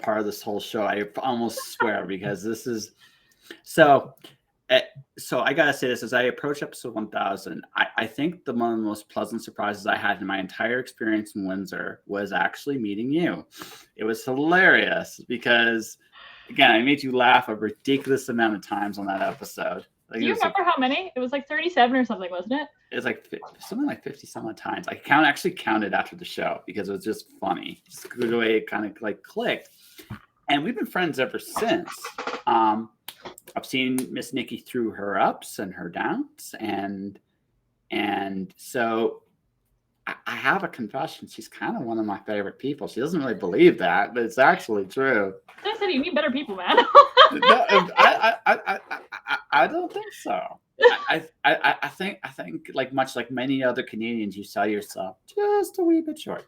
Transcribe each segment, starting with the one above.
part of this whole show. I almost swear because this is so. So I gotta say this as I approach episode 1000. I think one of the most pleasant surprises I had in my entire experience in Windsor was actually meeting you. It was hilarious because, again, I made you laugh a ridiculous amount of times on that episode. Like, do you remember how many? It was like 37 or something, wasn't it? It was like something like 50 some odd times. I actually counted after the show because it was just funny. Just the way it kind of like clicked. And we've been friends ever since. I've seen Miss Nikki through her ups and her downs, and so I have a confession. She's kind of one of my favorite people. She doesn't really believe that, but it's actually true. I said you need better people, man. No, I don't think so. I think like much like many other Canadians, you sell yourself just a wee bit short.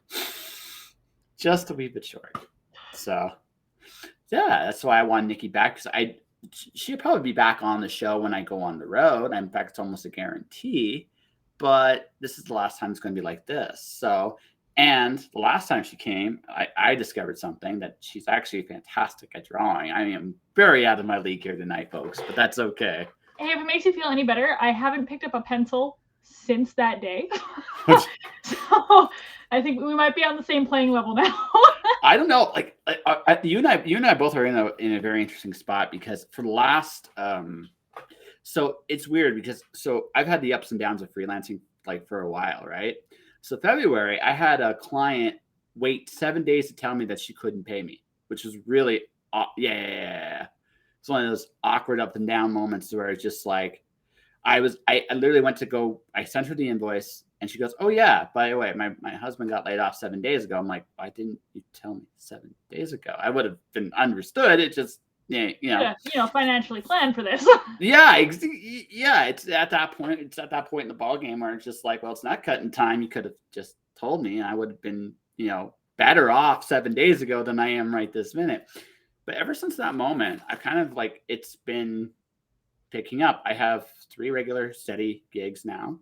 Just a wee bit short. So yeah, that's why I want Nikki back, because she'll probably be back on the show when I go on the road. In fact, it's almost a guarantee. But this is the last time it's going to be like this. So, and the last time she came, I discovered something, that she's actually fantastic at drawing. I mean, I'm very out of my league here tonight, folks, but that's okay. Hey, if it makes you feel any better, I haven't picked up a pencil since that day. So I think we might be on the same playing level now. I don't know. Like you and I both are in a very interesting spot, because for the last so it's weird because I've had the ups and downs of freelancing like for a while, right? So February, I had a client wait 7 days to tell me that she couldn't pay me, which was really It's one of those awkward up and down moments where it's just like I literally went to go. I sent her the invoice, and she goes, "Oh yeah, by the way, my husband got laid off 7 days ago." I'm like, "Why didn't you tell me 7 days ago? I would have been understood." It just, financially planned for this. Yeah. It's at that point. It's at that point in the ball game where it's just like, well, it's not cutting time. You could have just told me, and I would have been, better off 7 days ago than I am right this minute. But ever since that moment, I've kind of like, it's been picking up. I have 3 regular steady gigs now,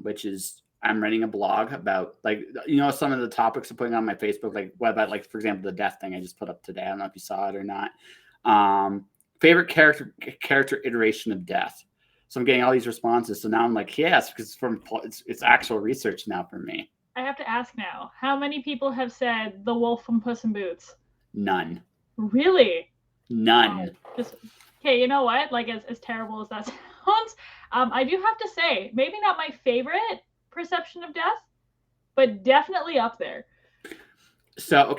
which is I'm writing a blog about some of the topics I'm putting on my Facebook, like what about, like, for example, the death thing I just put up today. I don't know if you saw it or not. Favorite character iteration of death. So I'm getting all these responses. So now I'm like, yes, because it's actual research now for me. I have to ask now, how many people have said the wolf from Puss in Boots? None. Really? None. Okay, you know what? Like, as terrible as that sounds, I do have to say, maybe not my favorite perception of death, but definitely up there. So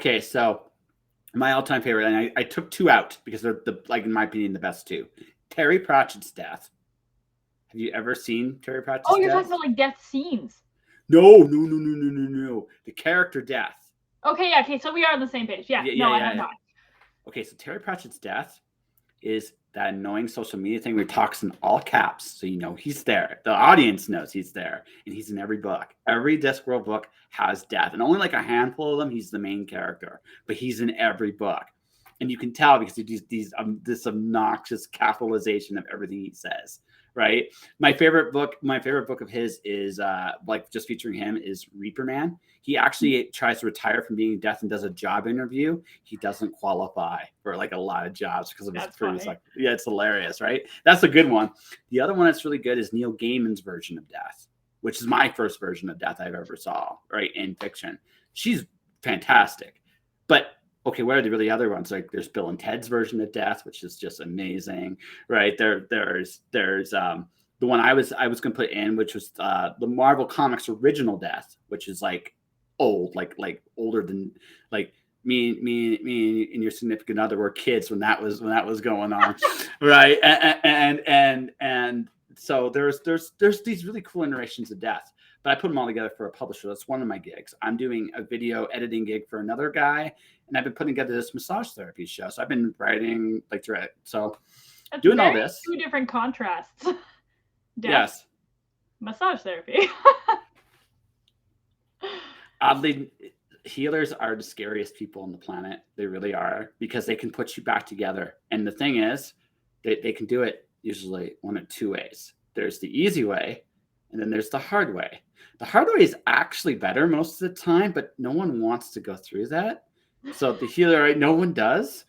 my all-time favorite, and I took 2 out because they're in my opinion, the best 2. Terry Pratchett's death. Have you ever seen Terry Pratchett's death? Oh, you're talking about like death scenes. No. The character death. Okay, yeah. Okay, so we are on the same page. Yeah. I have not. Okay, so Terry Pratchett's death is that annoying social media thing where he talks in all caps, so he's there. The audience knows he's there, and he's in every book. Every Discworld book has death, and only like a handful of them he's the main character, but he's in every book, and you can tell because this obnoxious capitalization of everything he says. Right. My favorite book of his is just featuring him is Reaper Man. He actually tries to retire from being death and does a job interview. He doesn't qualify for like a lot of jobs because of his previous it's hilarious, right? That's a good one. The other one that's really good is Neil Gaiman's version of death, which is my first version of death I've ever saw, right, in fiction. She's fantastic. But okay, what are the really other ones? Like there's Bill and Ted's version of death, which is just amazing, right? There's the one I was going to put in, which was the Marvel Comics original death, which is like old, like older than like me and your significant other were kids when that was going on, right? And so there's these really cool iterations of death. But I put them all together for a publisher. That's one of my gigs. I'm doing a video editing gig for another guy, and I've been putting together this massage therapy show. So I've been writing direct. So that's doing all this. 2 different contrasts. Death, yes. Massage therapy. Oddly, healers are the scariest people on the planet. They really are, because they can put you back together. And the thing is, they can do it usually one of 2 ways. There's the easy way, and then there's the hard way. The hard way is actually better most of the time, but no one wants to go through that. So the healer, right? No one does.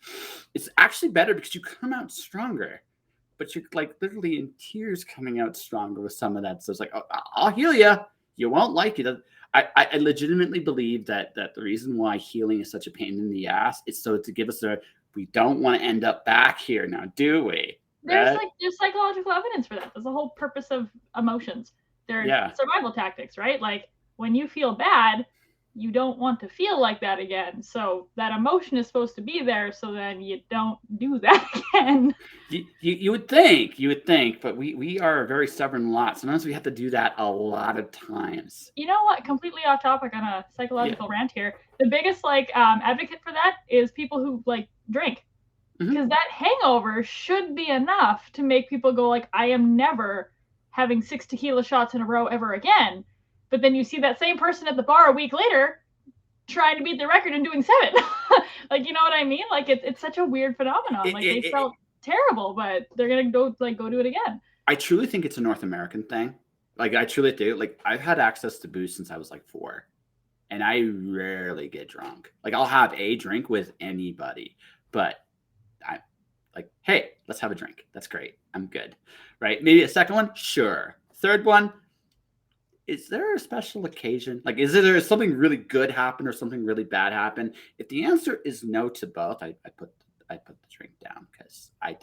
It's actually better because you come out stronger, but you're like literally in tears coming out stronger with some of that. So it's like, oh, I'll heal you. You won't like it. I legitimately believe that the reason why healing is such a pain in the ass is so to give us a, we don't want to end up back here now, do we? There's Right? there's psychological evidence for that. That's the whole purpose of emotions. They're Yeah. survival tactics, right? Like when you feel bad, you don't want to feel like that again. So that emotion is supposed to be there so then you don't do that again. You would think, but we are a very stubborn lot. Sometimes we have to do that a lot of times. You know what? Completely off topic on a Yeah. psychological rant here. The biggest like advocate for that is people who like drink. Mhm. Because that hangover should be enough to make people go like, I am never having 6 tequila shots in a row ever again. But then you see that same person at the bar a week later trying to beat the record and doing 7. Like, you know what I mean? Like it's such a weird phenomenon. Like they felt terrible, but they're gonna go do it again. I truly think it's a North American thing. Like I truly do. Like I've had access to booze since I was like 4, and I rarely get drunk. Like I'll have a drink with anybody, but I like, hey, let's have a drink. That's great. I'm good. Right? Maybe a second one, sure. Third one, is there a special occasion? Like, is there something really good happen or something really bad happen? If the answer is no to both, I put the drink down because I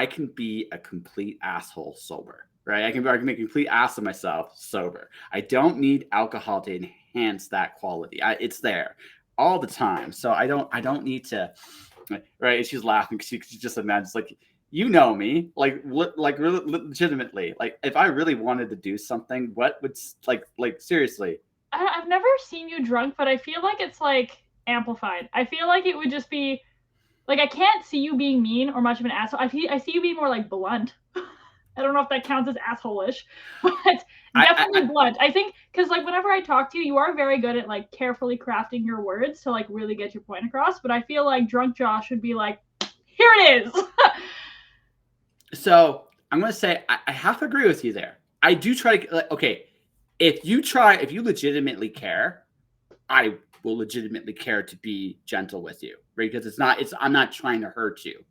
can be a complete asshole sober, right? I can make a complete ass of myself sober. I don't need alcohol to enhance that quality. It's there all the time, so I don't need to. Right? And she's laughing because she just imagines like, you know me, like really legitimately, like if I really wanted to do something, what would like seriously? I've never seen you drunk, but I feel like it's like amplified. I feel like it would just be like I can't see you being mean or much of an asshole. I see you being more like blunt. I don't know if that counts as asshole-ish, but definitely I blunt. I think because like whenever I talk to you, you are very good at like carefully crafting your words to like really get your point across. But I feel like drunk Josh would be like, "Here it is." So I'm gonna say I have to agree with you there. I do try to like, okay. If you legitimately care, I will legitimately care to be gentle with you, right? Because I'm not trying to hurt you.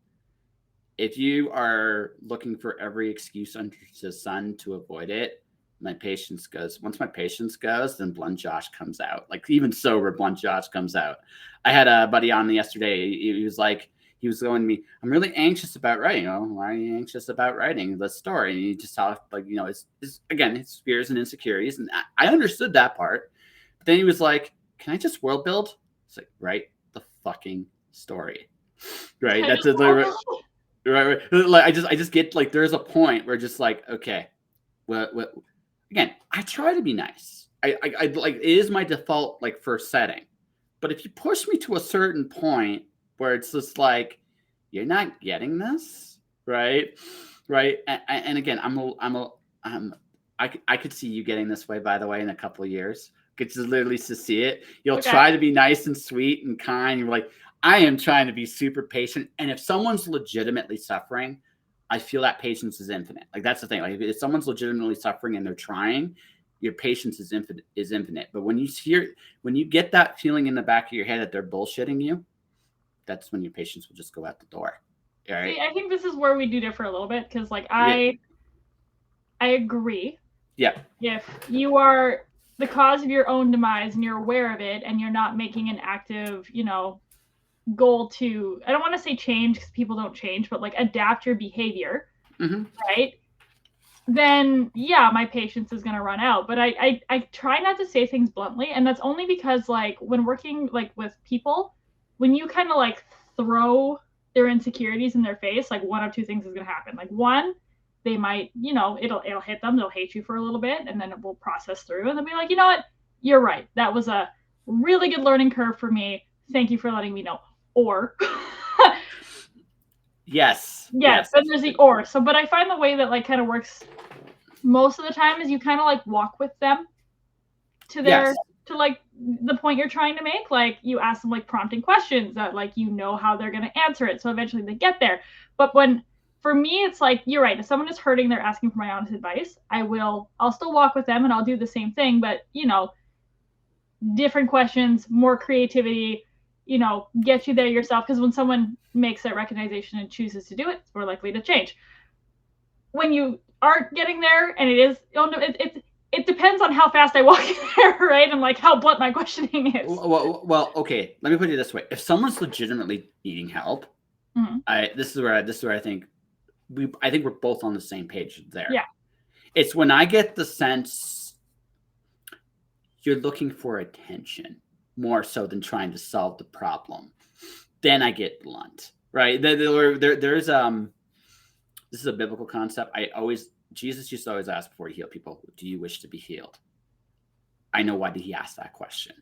If you are looking for every excuse under the sun to avoid it, my patience goes. Once my patience goes, then Blunt Josh comes out. Like even sober, Blunt Josh comes out. I had a buddy on yesterday. He was like, he was going to me, I'm really anxious about writing. Oh, why are you anxious about writing the story? And he just talked like, you know, it's again, his fears and insecurities. And I understood that part. But then he was like, can I just world build? It's like, write the fucking story. Right. I That's just a right. Like I just get like there's a point where just like, okay, what again, I try to be nice. I like it is my default like first setting. But if you push me to a certain point where it's just like you're not getting this, right? Right? And again, I could see you getting this way by the way in a couple of years. Could just literally to see it. You'll okay. try to be nice and sweet and kind. You're like, I am trying to be super patient. And if someone's legitimately suffering, I feel that patience is infinite. Like that's the thing. Like if someone's legitimately suffering and they're trying, your patience is infinite. But when you get that feeling in the back of your head that they're bullshitting you, that's when your patience will just go out the door. All right. See, I think this is where we do differ a little bit because like Yeah. I agree. Yeah. If you are the cause of your own demise and you're aware of it and you're not making an active, you know, goal to, I don't want to say change because people don't change, but like adapt your behavior, Mm-hmm. right? Then yeah, my patience is going to run out. But I try not to say things bluntly. And that's only because like when working like with people, when you kind of like throw their insecurities in their face, like one of two things is going to happen. Like one, they might, you know, it'll hit them. They'll hate you for a little bit and then it will process through and they'll be like, you know what? You're right. That was a really good learning curve for me. Thank you for letting me know. Or Yes. yes, then there's the or. So, but I find the way that like kind of works most of the time is you kind of like walk with them to their to like the point you're trying to make. Like you ask them like prompting questions that like you know how they're going to answer it. So eventually they get there. But when for me it's like you're right. If someone is hurting, they're asking for my honest advice. I'll still walk with them and I'll do the same thing. But you know, different questions, more creativity, you know, get you there yourself. Because when someone makes that recognition and chooses to do it, it's more likely to change. When you aren't getting there, and it is, it depends on how fast I walk in there, right? And like how blunt my questioning is. Well, okay. Let me put it this way: if someone's legitimately needing help, this is where I think we're both on the same page there. Yeah. It's when I get the sense you're looking for attention more so than trying to solve the problem, then I get blunt, right? There's this is a biblical concept. Jesus used to always ask before he healed people, do you wish to be healed? I know why did he ask that question.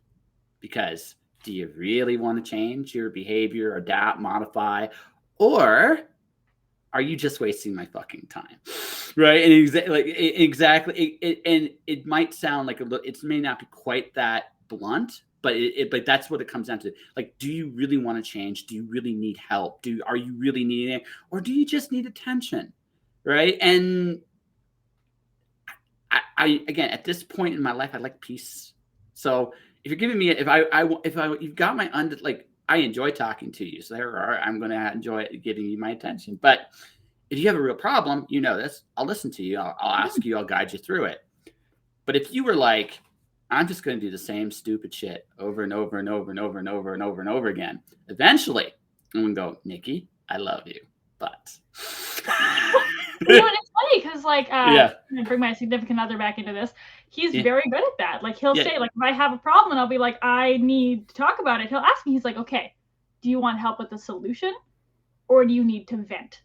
Because do you really want to change your behavior, adapt, modify, or are you just wasting my fucking time? Right? And exactly. And it might sound like it may not be quite that blunt, but but that's what it comes down to. Like, do you really want to change? Do you really need help? Are you really needing it? Or do you just need attention? Right? And I again, at this point in my life, I like peace. So if you're giving me, you've got my I enjoy talking to you. So I'm going to enjoy giving you my attention. But if you have a real problem, you know this, I'll listen to you. I'll ask you, I'll guide you through it. But if you were like, I'm just going to do the same stupid shit over and over and over and over and over and over and over again, eventually I'm going to go, Nikki, I love you, but... You know, it's funny because, like, I bring my significant other back into this. He's very good at that. Like, he'll say, like, if I have a problem and I'll be like, I need to talk about it, he'll ask me, he's like, okay, do you want help with the solution or do you need to vent?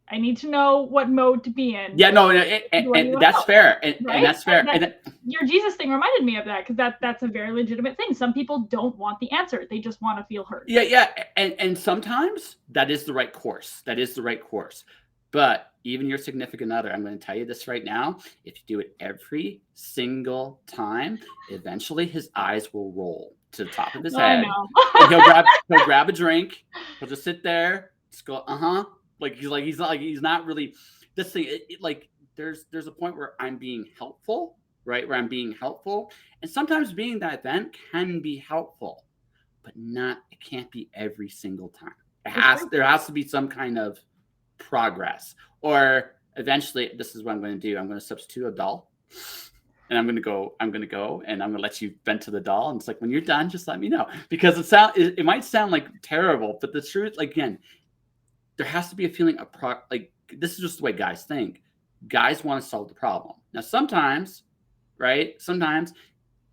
I need to know what mode to be in. Yeah, no, and that's fair. And that's fair. Your Jesus thing reminded me of that because that's a very legitimate thing. Some people don't want the answer. They just want to feel heard. Yeah. And sometimes that is the right course. But even your significant other, I'm going to tell you this right now. If you do it every single time, eventually his eyes will roll to the top of his head. And he'll grab a drink. He'll just sit there. Just go, Like he's not really this thing. There's a point where I'm being helpful, right? Where I'm being helpful, and sometimes being that vent can be helpful, but it can't be every single time. There has to be some kind of progress, or eventually, this is what I'm going to do. I'm going to substitute a doll, and I'm going to go, and I'm going to let you vent to the doll. And it's like, when you're done, just let me know, because it might sound like terrible, but the truth, again, there has to be a feeling of this is just the way guys think. Guys want to solve the problem. Now, sometimes, right? Sometimes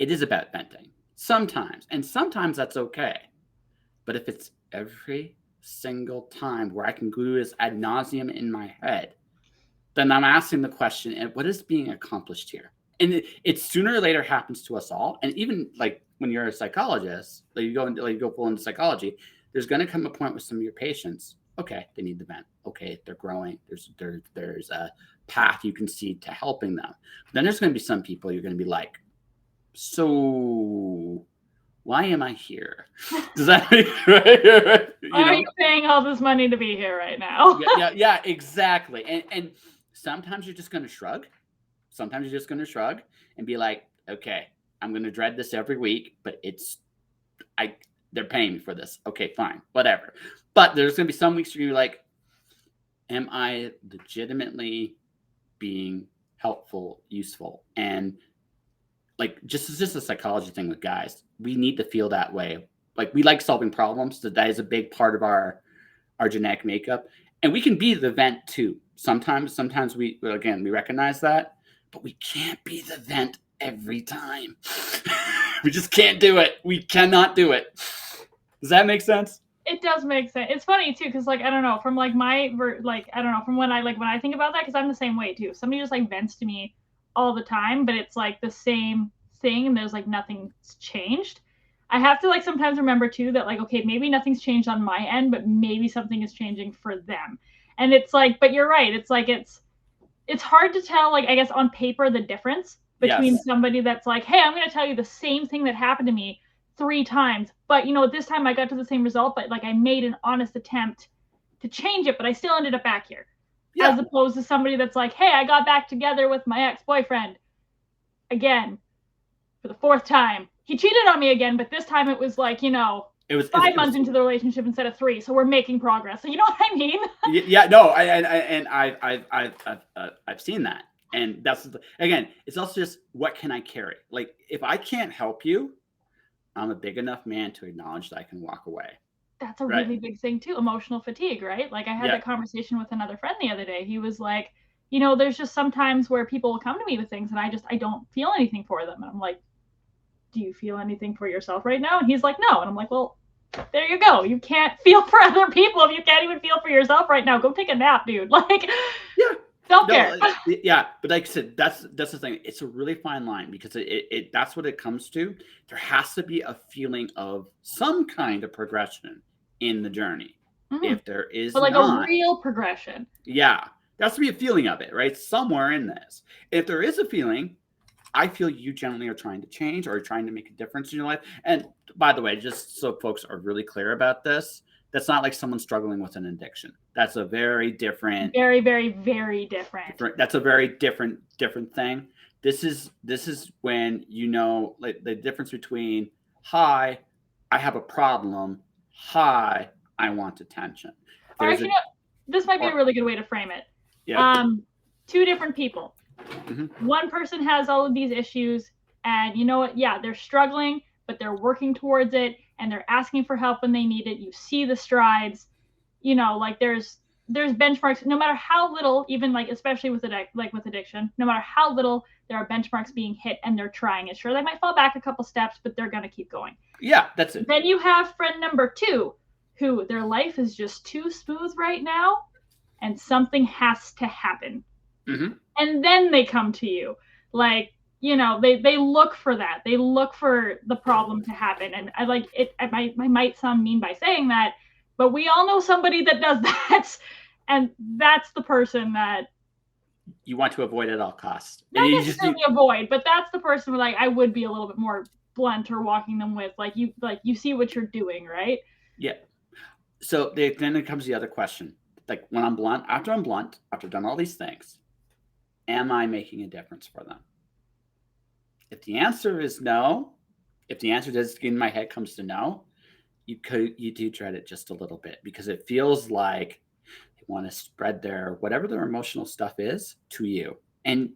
it is about venting. Sometimes that's okay. But if it's every single time where I can glue this ad nauseum in my head, then I'm asking the question, and what is being accomplished here? And it sooner or later happens to us all. And even like when you're a psychologist, like you go full into psychology, there's going to come a point with some of your patients. Okay, they need the vent. Okay, they're growing. There's a path you can see to helping them. But then there's going to be some people you're going to be like, so why am I here? Does that make right? Why are you paying all this money to be here right now? yeah, exactly. And sometimes you're just going to shrug. Sometimes you're just going to shrug and be like, okay, I'm going to dread this every week, but they're paying me for this. Okay, fine, whatever. But there's going to be some weeks where you're like, am I legitimately being helpful, useful? And like, it's just a psychology thing with guys. We need to feel that way. Like, we like solving problems. That is a big part of our genetic makeup. And we can be the vent too. Sometimes we recognize that, but we can't be the vent every time. We just can't do it. We cannot do it. Does that make sense? It does make sense. It's funny too, because like, I don't know, from like from when I think about that, because I'm the same way too. Somebody just like vents to me all the time, but it's like the same thing, and there's like nothing's changed. I have to like sometimes remember too that like, okay, maybe nothing's changed on my end, but maybe something is changing for them. And it's like, but you're right. It's like it's hard to tell, like, I guess on paper, the difference between somebody that's like, hey, I'm going to tell you the same thing that happened to me 3 times, but you know, this time I got to the same result, but like I made an honest attempt to change it, but I still ended up back here. As opposed to somebody that's like, hey, I got back together with my ex-boyfriend again for the 4th time, he cheated on me again, but this time it was like, It was 5 months into the relationship instead of 3, so we're making progress. So you know what I mean? Yeah, no, I've seen that, and that's again, it's also just what can I carry? Like, if I can't help you, I'm a big enough man to acknowledge that I can walk away. That's a Right? really big thing too, emotional fatigue, right? Like I had Yeah, that conversation with another friend the other day. He was like, there's just sometimes where people will come to me with things and I don't feel anything for them. And I'm like, do you feel anything for yourself right now? And he's like, no. And I'm like, well, there you go. You can't feel for other people if you can't even feel for yourself right now. Go take a nap, dude. Like, yeah. self-care. No, yeah, but like I said, that's the thing. It's a really fine line because it that's what it comes to. There has to be a feeling of some kind of progression in the journey. Mm-hmm. If there is But like a not, real progression. yeah, there has to be a feeling of it, right? Somewhere in this. If there is a feeling, I feel you generally are trying to change or trying to make a difference in your life. And by the way, just so folks are really clear about this, that's not like someone struggling with an addiction. That's a very different, very, very, very different. that's a very different thing. This is when like the difference between hi, I have a problem, hi, I want attention. Or There's actually, a this might be a or really good way to frame it. yeah. 2 different people. Mm-hmm. One person has all of these issues, and you know what? Yeah, they're struggling, but they're working towards it, and they're asking for help when they need it. You see the strides. Like there's benchmarks. No matter how little, even like especially with addiction, no matter how little, there are benchmarks being hit, and they're trying it. Sure, they might fall back a couple steps, but they're gonna keep going. Yeah, that's it. Then you have friend number 2, who their life is just too smooth right now, and something has to happen. Mm-hmm. And then they come to you. Like, they look for that. They look for the problem to happen. And I like it. I might sound mean by saying that, but we all know somebody that does that. And that's the person that You want to avoid at all costs. not necessarily avoid, but that's the person where like I would be a little bit more blunt or walking them with you see what you're doing, right? Yeah. So then it comes the other question. Like when I'm blunt, after I've done all these things, am I making a difference for them? If the answer is no, if the answer does in my head comes to no, you do dread it just a little bit because it feels like they want to spread whatever their emotional stuff is to you. And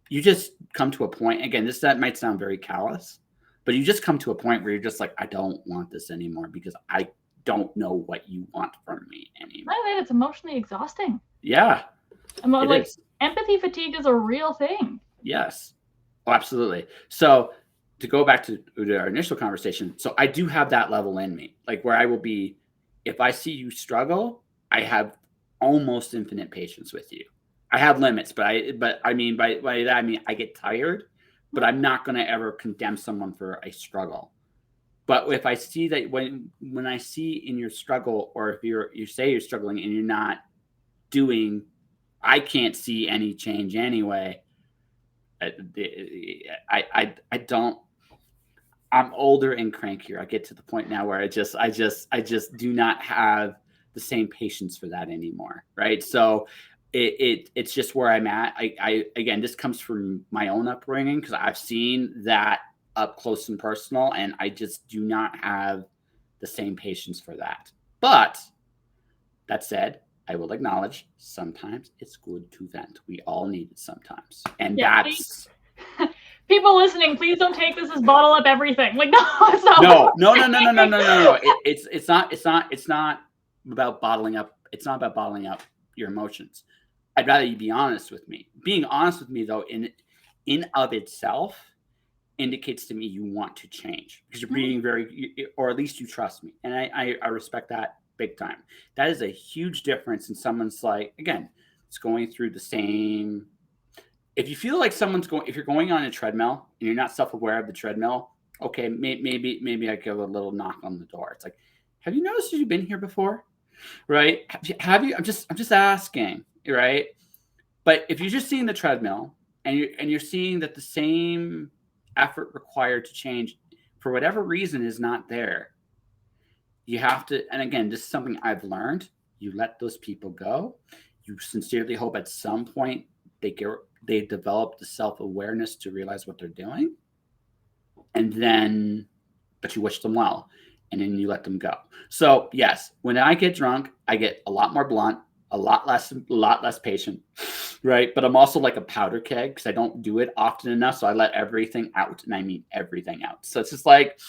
you just come to a point, again, that might sound very callous, but you just come to a point where you're just like, I don't want this anymore because I don't know what you want from me anymore. I think it's emotionally exhausting. Yeah. Like empathy fatigue is a real thing. Yes. Oh, absolutely. So to go back to our initial conversation, so I do have that level in me, like where I will be, if I see you struggle, I have almost infinite patience with you. I have limits, but I mean by that I mean I get tired, but I'm not going to ever condemn someone for a struggle. But if I see that when I see in your struggle, or if you say you're struggling and you're not doing, I can't see any change anyway. I don't. I'm older and crankier. I get to the point now where I just do not have the same patience for that anymore. Right. So it's just where I'm at. I again, this comes from my own upbringing because I've seen that up close and personal, and I just do not have the same patience for that. But that said, I will acknowledge sometimes it's good to vent. We all need it sometimes. And yeah, that's people listening, please don't take this as bottle up everything. Like, no, it's not. No. It's not about bottling up. It's not about bottling up your emotions. I'd rather you be honest with me. Being honest with me, though, in of itself, indicates to me you want to change because you're being or at least you trust me, and I respect that big time. That is a huge difference in someone's like, again, it's going through the same. If you feel like if you're going on a treadmill and you're not self-aware of the treadmill, okay, maybe I give a little knock on the door. It's like, have you noticed you've been here before? Right? Have you? I'm just asking, right? But if you're just seeing the treadmill and you're seeing that the same effort required to change for whatever reason is not there, you have to, and again, this is something I've learned, you let those people go. You sincerely hope at some point they develop the self-awareness to realize what they're doing, and then, but you wish them well, and then you let them go. So yes, when I get drunk, I get a lot more blunt, a lot less patient, right? But I'm also like a powder keg because I don't do it often enough, so I let everything out, and I mean everything out. So it's just like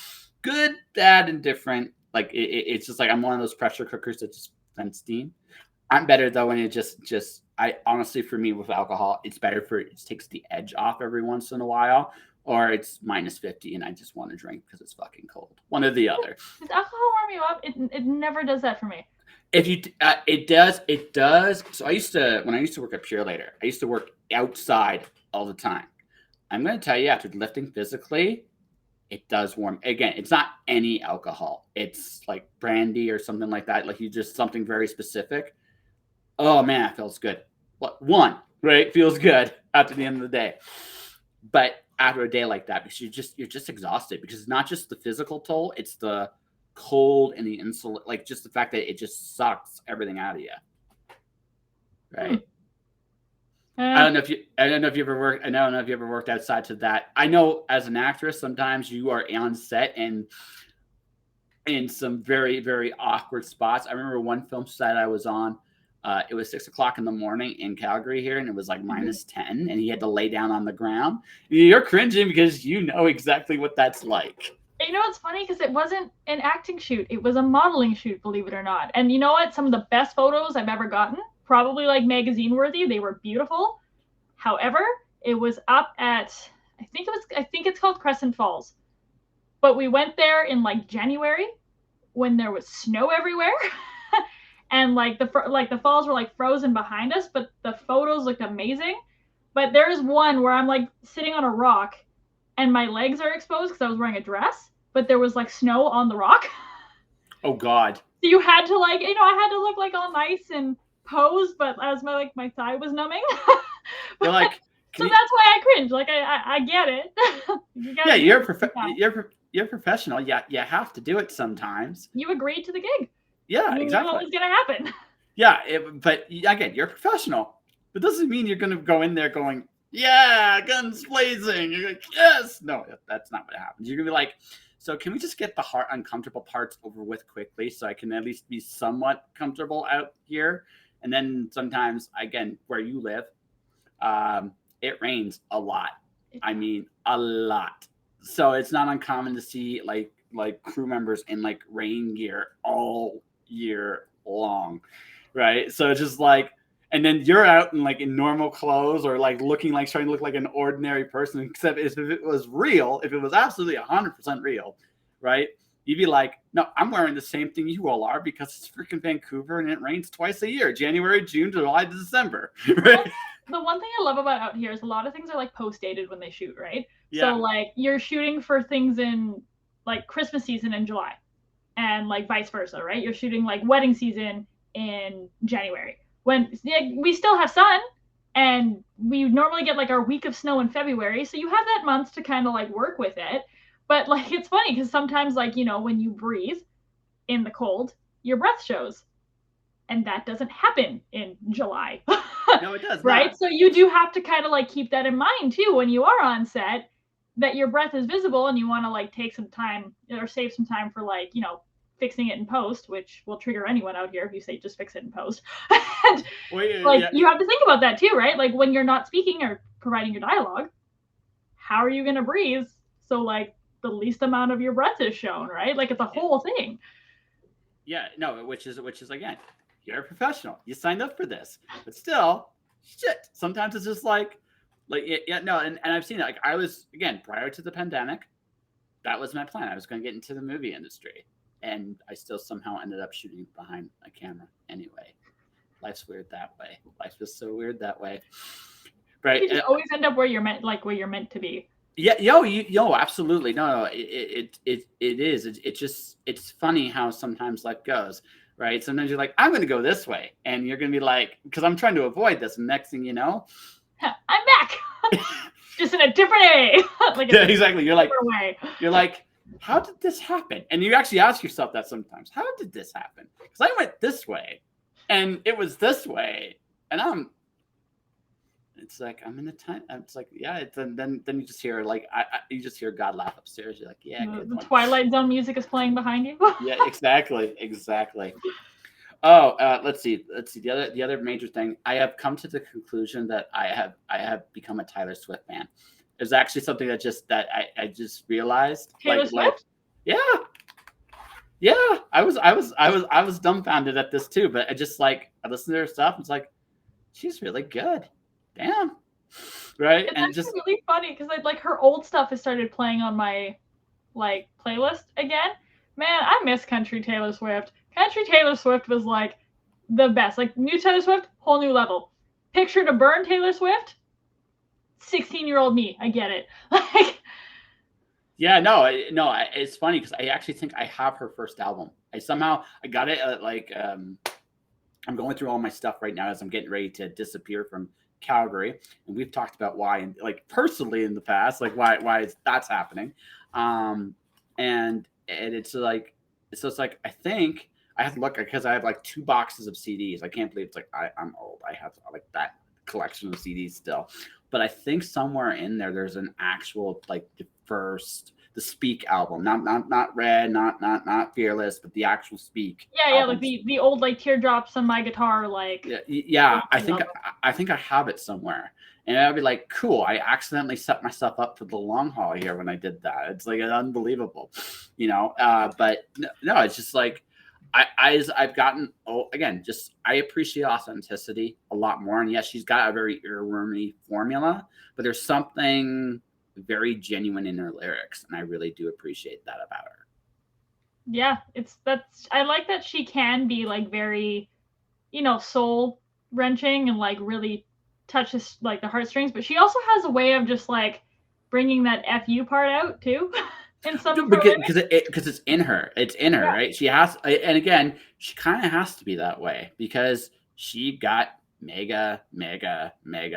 good, bad, and different. Like it's just like I'm one of those pressure cookers that just vent steam. I'm better though when it just I honestly, for me with alcohol, it's better for it takes the edge off every once in a while, or it's -50 and I just want to drink because it's fucking cold. One or the other. Does alcohol warm you up? It never does that for me. If you it does. So when I used to work at Pure Later, I used to work outside all the time. I'm going to tell you, after lifting physically, it does warm. Again, it's not any alcohol. It's like brandy or something like that. Like you just something very specific. Oh man, it feels good. What one, right? Feels good after the end of the day. But after a day like that, because you're just exhausted, because it's not just the physical toll, it's the cold and the insulin, like just the fact that it just sucks everything out of you. Right. I don't know if you ever worked. I don't know if you ever worked outside to that. I know as an actress, sometimes you are on set and in some very, very awkward spots. I remember one film set I was on. It was 6:00 in the morning in Calgary here, and it was like -10, and he had to lay down on the ground. You're cringing because you know exactly what that's like. You know what's funny? Because it wasn't an acting shoot. It was a modeling shoot, believe it or not. And you know what? Some of the best photos I've ever gotten, probably like magazine worthy. They were beautiful. However, it was up at, I think it's called Crescent Falls. But we went there in like January when there was snow everywhere. And like the falls were like frozen behind us, but the photos looked amazing. But there's one where I'm like sitting on a rock and my legs are exposed because I was wearing a dress, but there was like snow on the rock. Oh God. So you had to I had to look like all nice and pose, but as my thigh was numbing. You're like, so that's why I cringe. Like I get it. You're professional. Yeah, you have to do it sometimes. You agreed to the gig. Yeah, you exactly. Knew what was gonna happen. Yeah, but again, you're a professional. But doesn't mean you're gonna go in there going, yeah, guns blazing. You're like, yes. No, that's not what happens. You're gonna be like, so can we just get the uncomfortable parts over with quickly so I can at least be somewhat comfortable out here? And then sometimes, again, where you live, it rains a lot. I mean, a lot. So it's not uncommon to see like crew members in like rain gear all year long, right? So it's just like, and then you're out in normal clothes or like looking like trying to look like an ordinary person, except if it was real, if it was absolutely 100% real, right? You'd be like, no, I'm wearing the same thing you all are because it's freaking Vancouver and it rains twice a year, January, June, July, December, right? The one thing I love about out here is a lot of things are like post-dated when they shoot, right? Yeah. So like you're shooting for things in like Christmas season in July and like vice versa, right? You're shooting like wedding season in January when we still have sun and we normally get like our week of snow in February. So you have that month to kind of like work with it. But like, it's funny because sometimes like, when you breathe in the cold, your breath shows. And that doesn't happen in July. No, it does. Right? Not. So you do have to kind of like keep that in mind too when you are on set, that your breath is visible and you want to like take some time or save some time for like, fixing it in post, which will trigger anyone out here if you say just fix it in post. And you have to think about that too, right? Like when you're not speaking or providing your dialogue, how are you going to breathe? So like the least amount of your breath is shown, right? Like it's a whole thing. Yeah, no, which is again, you're a professional. You signed up for this, but still, shit. Sometimes it's just like no. And I've seen it. Like I was, again, prior to the pandemic, that was my plan. I was going to get into the movie industry, and I still somehow ended up shooting behind a camera anyway. Life's weird that way. Life is so weird that way. Right. You just always end up where you're meant to be. Yeah, absolutely. No, it is. It's funny how sometimes life goes, right? Sometimes you're like, I'm going to go this way, and you're going to be like, because I'm trying to avoid this. And next thing you know, I'm back, just in a different way. Yeah, exactly. You're like, how did this happen? And you actually ask yourself that sometimes. How did this happen? Because I went this way, and it was this way, and It's like I'm in a time. It's like yeah. It's, and then you just hear like you just hear God laugh upstairs. You're like yeah, good The one. Twilight Zone music is playing behind you. Yeah, exactly. Oh, let's see. The other major thing, I have come to the conclusion that I have become a Taylor Swift fan. It's actually something that I just realized. Taylor Swift? Yeah, yeah. I was dumbfounded at this too, but I just like I listened to her stuff. It's like she's really good. Damn, right? It's And it actually just really funny because like her old stuff has started playing on my like playlist again. Man, I miss country Taylor Swift. Country Taylor Swift was like the best. Like new Taylor Swift, whole new level. Picture to burn Taylor Swift, 16-year-old me. I get it. Like yeah, no, no. It's funny because I actually think I have her first album. I got it at like I'm going through all my stuff right now as I'm getting ready to disappear from Calgary, and we've talked about why, and like personally in the past, like why that's happening, um, and it's like so it's like I think I have to look because I have like 2 boxes of CDs. I can't believe it's like I'm old. I have like that collection of CDs still, but I think somewhere in there's an actual like the Speak album, not Red, not Fearless, but the actual Speak yeah, like album. the old like teardrops on my guitar, like Yeah. I think I have it somewhere, and I'd be like, cool. I accidentally set myself up for the long haul here when I did that. It's like unbelievable, you know. But no, it's just like I've gotten again. Just I appreciate authenticity a lot more, and yes, she's got a very earwormy formula, but there's something very genuine in her lyrics, and I really do appreciate that about her. yeah, that's I like that she can be like very, soul wrenching and like really touches like the heartstrings, but she also has a way of just like bringing that fu part out too in some of her lyrics. Because it's in her. It's in her, Yeah, right? She has, and again, she kind of has to be that way because she got mega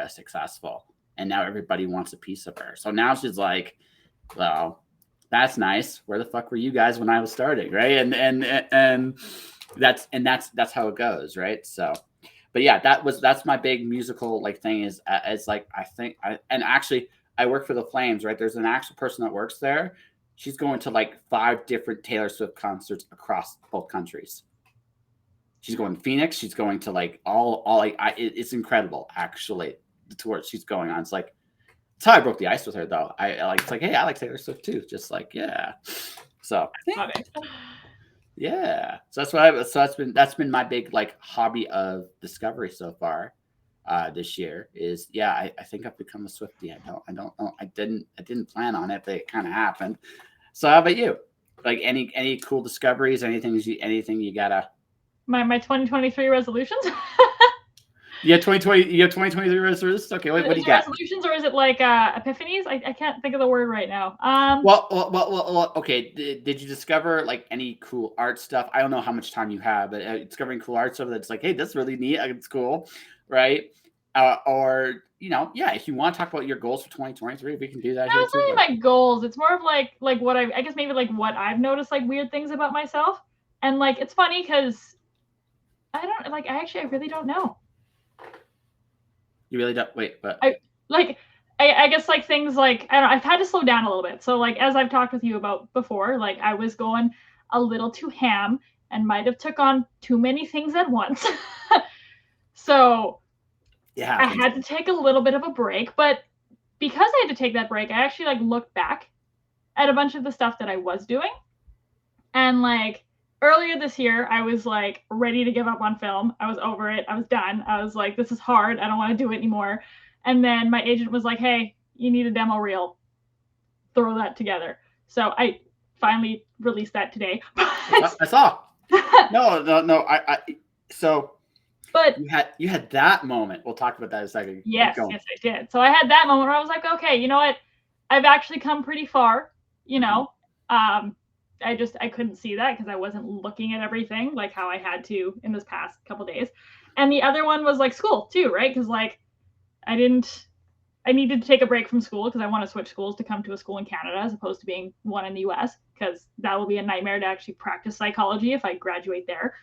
successful, and now everybody wants a piece of her. So now she's like, well, that's nice. Where the fuck were you guys when I was starting, right? And that's how it goes, right? So, but yeah, that's my big musical like thing is it's like I think and actually I work for the Flames, right? There's an actual person that works there. She's going to like 5 different Taylor Swift concerts across both countries. She's going to Phoenix. She's going to like all like it's incredible actually the tour she's going on. It's like that's how I broke the ice with her though. I like it's like hey I like Taylor Swift too. Just like yeah. So yeah, so that's been my big like hobby of discovery so far this year is yeah I think I've become a Swiftie. I don't know I didn't plan on it but it kind of happened. So how about you? Like any cool discoveries? Anything you gotta? my 2023 resolutions. You have 2020. You have 2023 resolutions. Okay, what do Is you it got? resolutions or is it like epiphanies? I can't think of the word right now. Well, okay. Did you discover like any cool art stuff? I don't know how much time you have, but discovering cool art stuff that's like, hey, that's really neat. It's cool, right? Or yeah, if you want to talk about your goals for 2023, we can do that No, here it's not too. even my goals. It's more of like what I guess maybe like what I've noticed like weird things about myself. And like it's funny because I really don't know. You really don't wait, but Like I guess like things like I don't know, I've had to slow down a little bit. So like as I've talked with you about before, like I was going a little too ham and might have took on too many things at once. So yeah, I had to take a little bit of a break, but because I had to take that break, I actually like looked back at a bunch of the stuff that I was doing. And like earlier this year, I was like ready to give up on film. I was over it. I was done. I was like, this is hard. I don't want to do it anymore. And then my agent was like, hey, you need a demo reel. Throw that together. So I finally released that today. I saw. No. So but you had that moment. We'll talk about that in a second. yes, I did. So I had that moment where I was like, okay, you know what? I've actually come pretty far. I couldn't see that because I wasn't looking at everything like how I had to in this past couple days. And the other one was like school too, right? Because like I needed to take a break from school because I want to switch schools to come to a school in Canada as opposed to being one in the US because that will be a nightmare to actually practice psychology if I graduate there.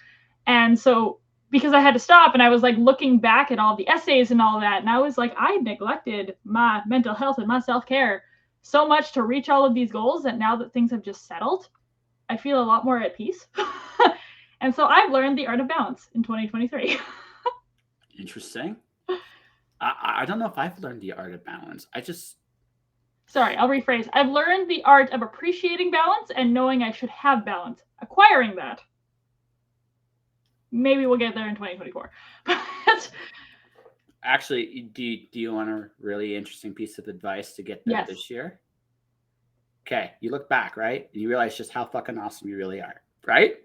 And so because I had to stop, and I was like looking back at all the essays and all that, and I was like, I neglected my mental health and my self-care so much to reach all of these goals that now that things have just settled, I feel a lot more at peace. And so I've learned the art of balance in 2023. Interesting. I don't know if I've learned the art of balance. Sorry, I'll rephrase. I've learned the art of appreciating balance and knowing I should have balance. Acquiring that. Maybe we'll get there in 2024. But actually, do you want a really interesting piece of advice to get there this year? Okay, you look back, right? And you realize just how fucking awesome you really are, right?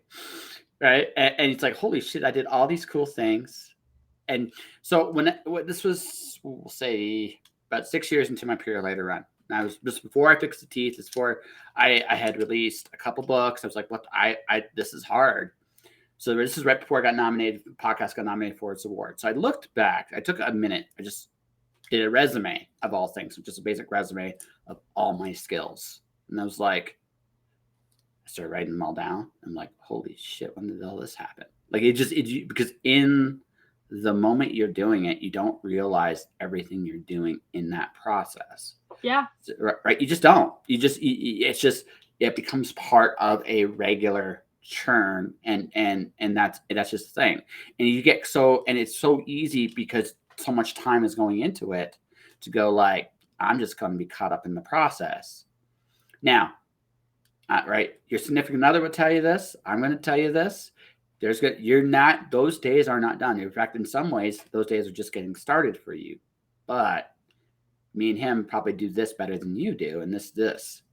Right? And it's like, holy shit, I did all these cool things. And so when this was, we'll say, about 6 years into my Purelator run. And I was just before I fixed the teeth. It's before I had released a couple books. I was like, what? This is hard. So this is right before I got nominated. Podcast got nominated for its award. So I looked back. I took a minute. I just did a resume of all things, just a basic resume of all my skills. And I was like, I started writing them all down. I'm like, holy shit, when did all this happen? Like because in the moment you're doing it, you don't realize everything you're doing in that process. Yeah. Right. You just don't. It becomes part of a regular churn, and that's just the thing. And you get and it's so easy because so much time is going into it to go like, I'm just going to be caught up in the process. Now, right, your significant other will tell you this. I'm going to tell you this. Those days are not done. In fact, in some ways, those days are just getting started for you. But me and him probably do this better than you do. And this.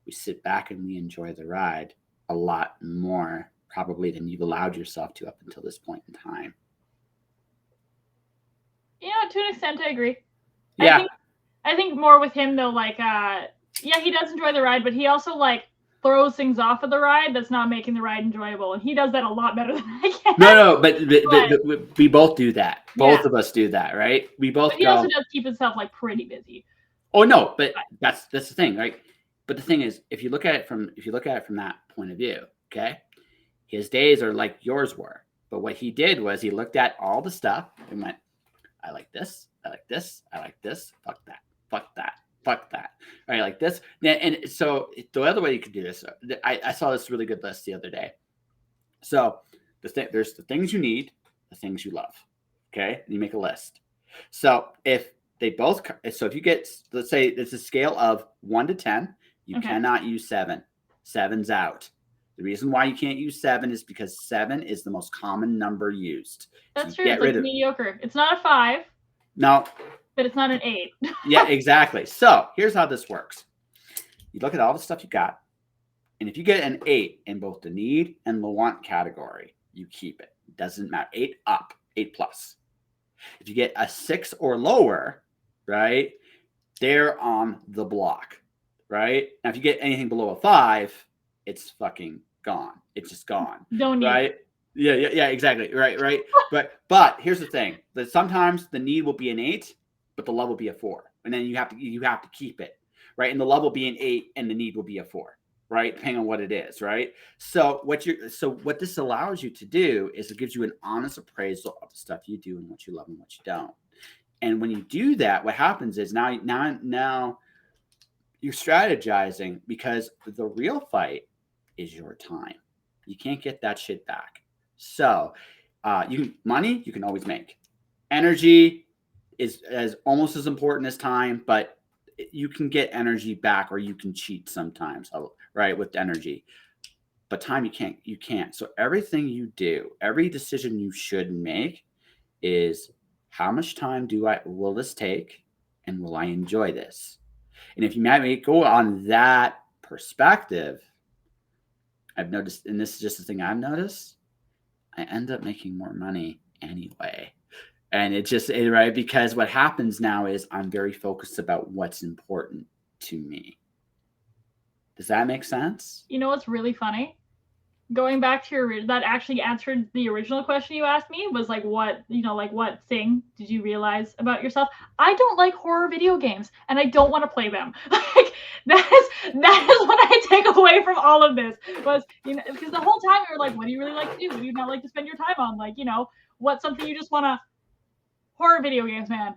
We sit back and we enjoy the ride a lot more probably than you've allowed yourself to up until this point in time. Yeah, to an extent, I agree. Yeah. I think more with him though, like, yeah, he does enjoy the ride, but he also like throws things off of the ride that's not making the ride enjoyable, and he does that a lot better than I can. No, but we both do that. Both of us do that, right? We both. But he also does keep himself like pretty busy. Oh no, but that's the thing, right? But the thing is, if you look at it from that point of view, okay, his days are like yours were. But what he did was he looked at all the stuff and went, I like this, I like this, I like this, fuck that, fuck that. Fuck that. Right, like this. And so the other way you could do this, I saw this really good list the other day. So there's the things you need, the things you love. Okay, and you make a list. So if you get, let's say it's a scale of 1 to 10, you cannot use 7. 7's out. The reason why you can't use 7 is because 7 is the most common number used. That's true. It's like mediocre. It's not a 5. No. But it's not an 8. Yeah, exactly. So here's how this works. You look at all the stuff you got, and if you get an 8 in both the need and the want category, you keep it. It doesn't matter. 8 up, 8 plus. If you get a 6 or lower, right, they're on the block, right? Now, if you get anything below a 5, it's fucking gone. It's just gone. Don't need right? it. Yeah, exactly. Right. But here's the thing: that sometimes the need will be an 8. But the love will be a 4, and then you have to keep it, right? And the love will be an 8, and the need will be a 4, right? Depending on what it is, right? So what this allows you to do is it gives you an honest appraisal of the stuff you do and what you love and what you don't. And when you do that, what happens is now you're strategizing, because the real fight is your time. You can't get that shit back. So money you can always make. Energy is almost as important as time, but you can get energy back, or you can cheat sometimes, right, with energy. But time you can't. So everything you do, every decision you should make is, how much time will this take, and will I enjoy this? And if you go on that perspective, I've noticed, and this is just the thing I've noticed, I end up making more money anyway. And it's just right, because what happens now is I'm very focused about what's important to me. Does that make sense? You know what's really funny? Going back to that actually answered the original question you asked me, was like, what thing did you realize about yourself? I don't like horror video games, and I don't want to play them. Like that is what I take away from all of this, was, because the whole time we were like, what do you really like to do? What do you not like to spend your time on? Like, What's something you just want to? Horror video games, man.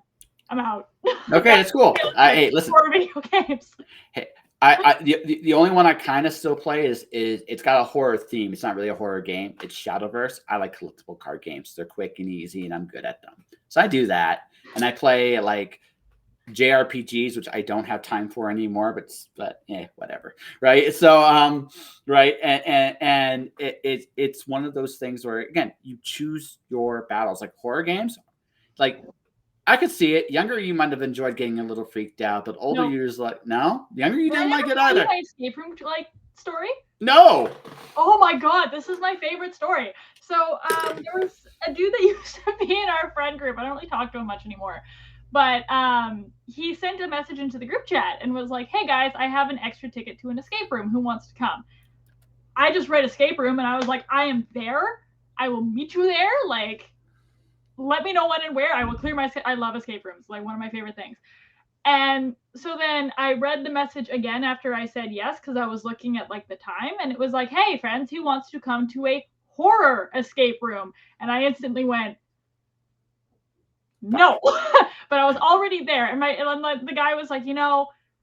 I'm out. Okay, that's cool. Hey, listen. Horror video games. Hey, the only one I kind of still play is it's got a horror theme. It's not really a horror game. It's Shadowverse. I like collectible card games. They're quick and easy, and I'm good at them. So I do that, and I play like JRPGs, which I don't have time for anymore. But whatever, right? So right, and it's one of those things where again you choose your battles. Like horror games, like. I could see it. Younger, you might have enjoyed getting a little freaked out, but older, you're just like, no. Younger, you didn't like it either. My escape room like story? No. Oh my god, this is my favorite story. So there was a dude that used to be in our friend group. I don't really talk to him much anymore, but he sent a message into the group chat and was like, "Hey guys, I have an extra ticket to an escape room. Who wants to come?" I just read escape room and I was like, "I am there. I will meet you there." Like. Let me know when and where. I will clear my. I love escape rooms, like one of my favorite things. And so then I read the message again after I said yes, because I was looking at like the time, and it was like, "Hey friends, who wants to come to a horror escape room?" And I instantly went, "No," but I was already there, and the guy was like,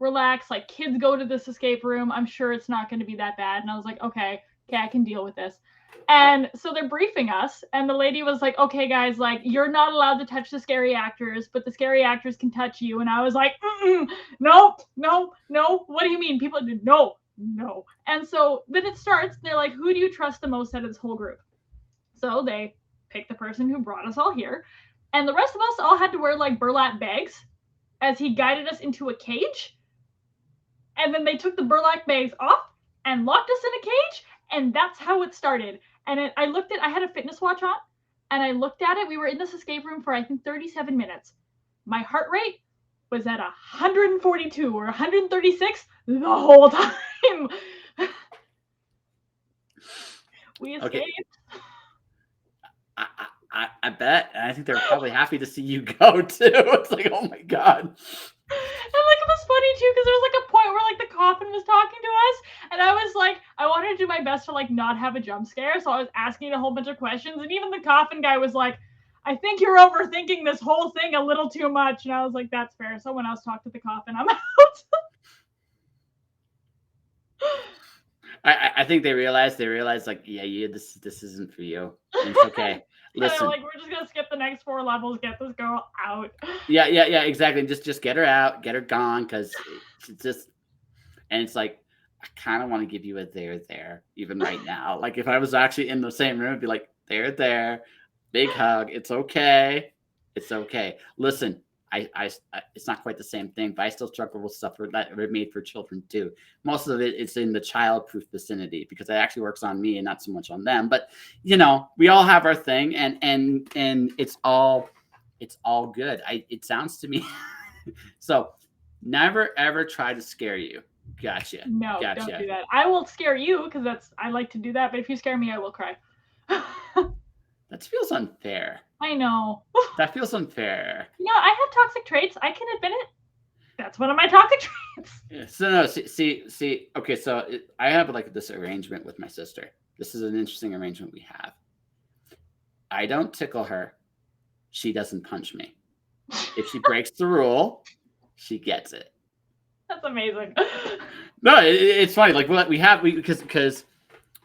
relax, like kids go to this escape room. I'm sure it's not going to be that bad. And I was like, okay, I can deal with this. And so they're briefing us, and the lady was like, "Okay, guys, like you're not allowed to touch the scary actors, but the scary actors can touch you." And I was like, "No. What do you mean?" People did no. And so then it starts. They're like, "Who do you trust the most out of this whole group?" So they pick the person who brought us all here, and the rest of us all had to wear like burlap bags as he guided us into a cage. And then they took the burlap bags off and locked us in a cage, and that's how it started. And I had a fitness watch on, and I looked at it. We were in this escape room for, I think, 37 minutes. My heart rate was at 142 or 136 the whole time. We escaped. Okay. I bet. I think they're probably happy to see you go, too. It's like, oh, my God. And like it was funny too, because there was like a point where like the coffin was talking to us, and I was like, I wanted to do my best to like not have a jump scare, so I was asking a whole bunch of questions, and even the coffin guy was like, "I think you're overthinking this whole thing a little too much," and I was like, "That's fair. Someone else talk to the coffin. I'm out." I think they realized like, yeah, this isn't for you. It's okay. Listen, like, we're just gonna skip the next 4 levels, get this girl out. Yeah, exactly. Just get her out, get her gone, because it's just, and it's like, I kind of want to give you a there, even right now. Like if I was actually in the same room, I'd be like, there, big hug. It's okay. Listen, I it's not quite the same thing, but I still struggle with stuff that are made for children too. Most of it's in the child-proof vicinity because it actually works on me and not so much on them. But we all have our thing, and it's all good. It sounds to me. So never ever try to scare you. Gotcha. No, don't do that. I will scare you because I like to do that. But if you scare me, I will cry. That feels unfair. I know. That feels unfair. I have toxic traits. I can admit it. That's one of my toxic traits. Yeah, so no, see. Okay, so I have like this arrangement with my sister. This is an interesting arrangement we have. I don't tickle her. She doesn't punch me. If she breaks the rule, she gets it. That's amazing. No, it's funny. Like because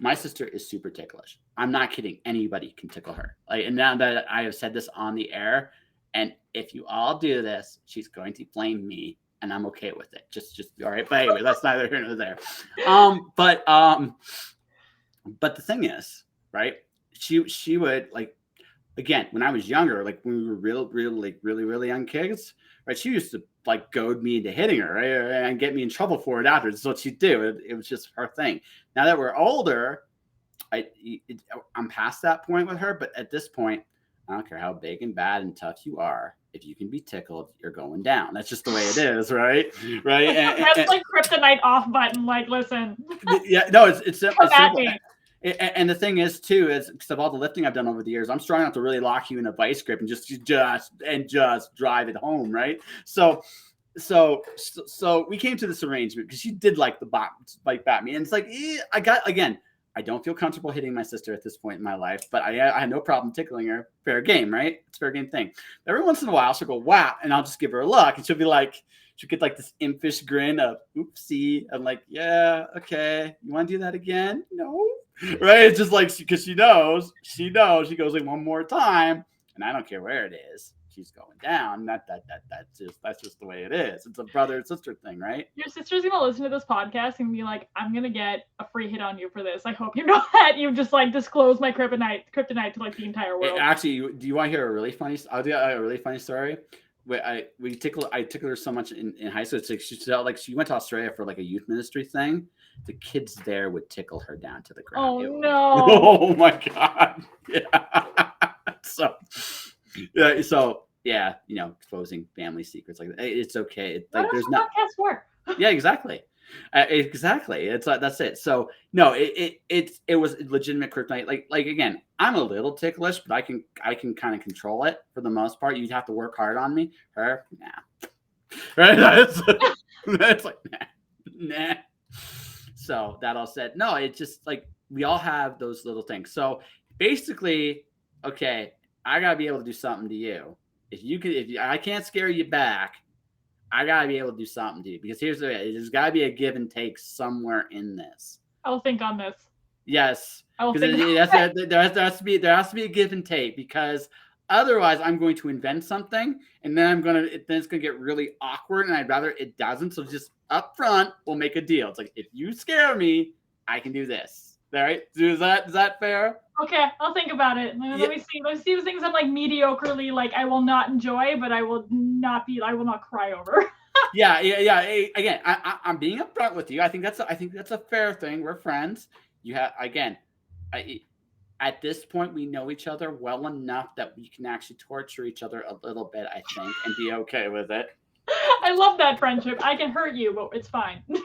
my sister is super ticklish. I'm not kidding. Anybody can tickle her. Like, and now that I have said this on the air, and if you all do this, she's going to blame me, and I'm okay with it. Just all right. But anyway, that's neither here nor there. But the thing is, right? She would like, again, when I was younger, like when we were really young kids, right? She used to like goad me into hitting her, right? And get me in trouble for it after. That's what she'd do. It was just her thing. Now that we're older, I'm past that point with her. But at this point, I don't care how big and bad and tough you are. If you can be tickled, you're going down. That's just the way it is, right? Right? That's like kryptonite off button. Like, listen. Yeah, no, it's simple. And the thing is, too, is because of all the lifting I've done over the years, I'm strong enough to really lock you in a vice grip and just drive it home, right? So we came to this arrangement because she did like the bite me, and it's like I got, again, I don't feel comfortable hitting my sister at this point in my life, but I had no problem tickling her. Fair game, right? It's a fair game thing. Every once in a while, she'll go, wow, and I'll just give her a look, and she'll be like, she'll get like this impish grin of, oopsie. I'm like, yeah, okay. You want to do that again? No. Right? It's just like, because she knows. She goes like one more time, and I don't care where it is. She's going down. That's just the way it is. It's a brother and sister thing, right? Your sister's gonna listen to this podcast and be like, "I'm gonna get a free hit on you for this. I hope you know that you've just like disclosed my kryptonite to like the entire world." Actually, do you want to hear a really funny? I'll do a really funny story. I tickled her so much in high school. It's like she went to Australia for like a youth ministry thing. The kids there would tickle her down to the ground. Oh no! Oh my god! Yeah. So yeah, exposing family secrets like that. It's okay. It's like there's not podcast for. Yeah, exactly. Exactly. It's like that's it. So no, it was legitimate kryptonite. Like again, I'm a little ticklish, but I can kind of control it for the most part. You'd have to work hard on me. Her, nah. Right? It's like nah. So that all said, no, it's just like we all have those little things. So basically, okay, I gotta be able to do something to you. If I can't scare you back, I gotta be able to do something to you, because there's gotta be a give and take somewhere in this. I'll think on this. Yes, because there has to be a give and take, because otherwise I'm going to invent something and then it's gonna get really awkward, and I'd rather it doesn't. So just up front, we'll make a deal. It's like, if you scare me, I can do this. All right? Is that fair? Okay, I'll think about it. Let me see the things I'm like mediocrely like I will not enjoy, but I will not cry over. Yeah. Again, I'm being upfront with you. I think that's a fair thing. We're friends. You have at this point we know each other well enough that we can actually torture each other a little bit, I think, and be okay with it. I love that friendship. I can hurt you, but it's fine. Do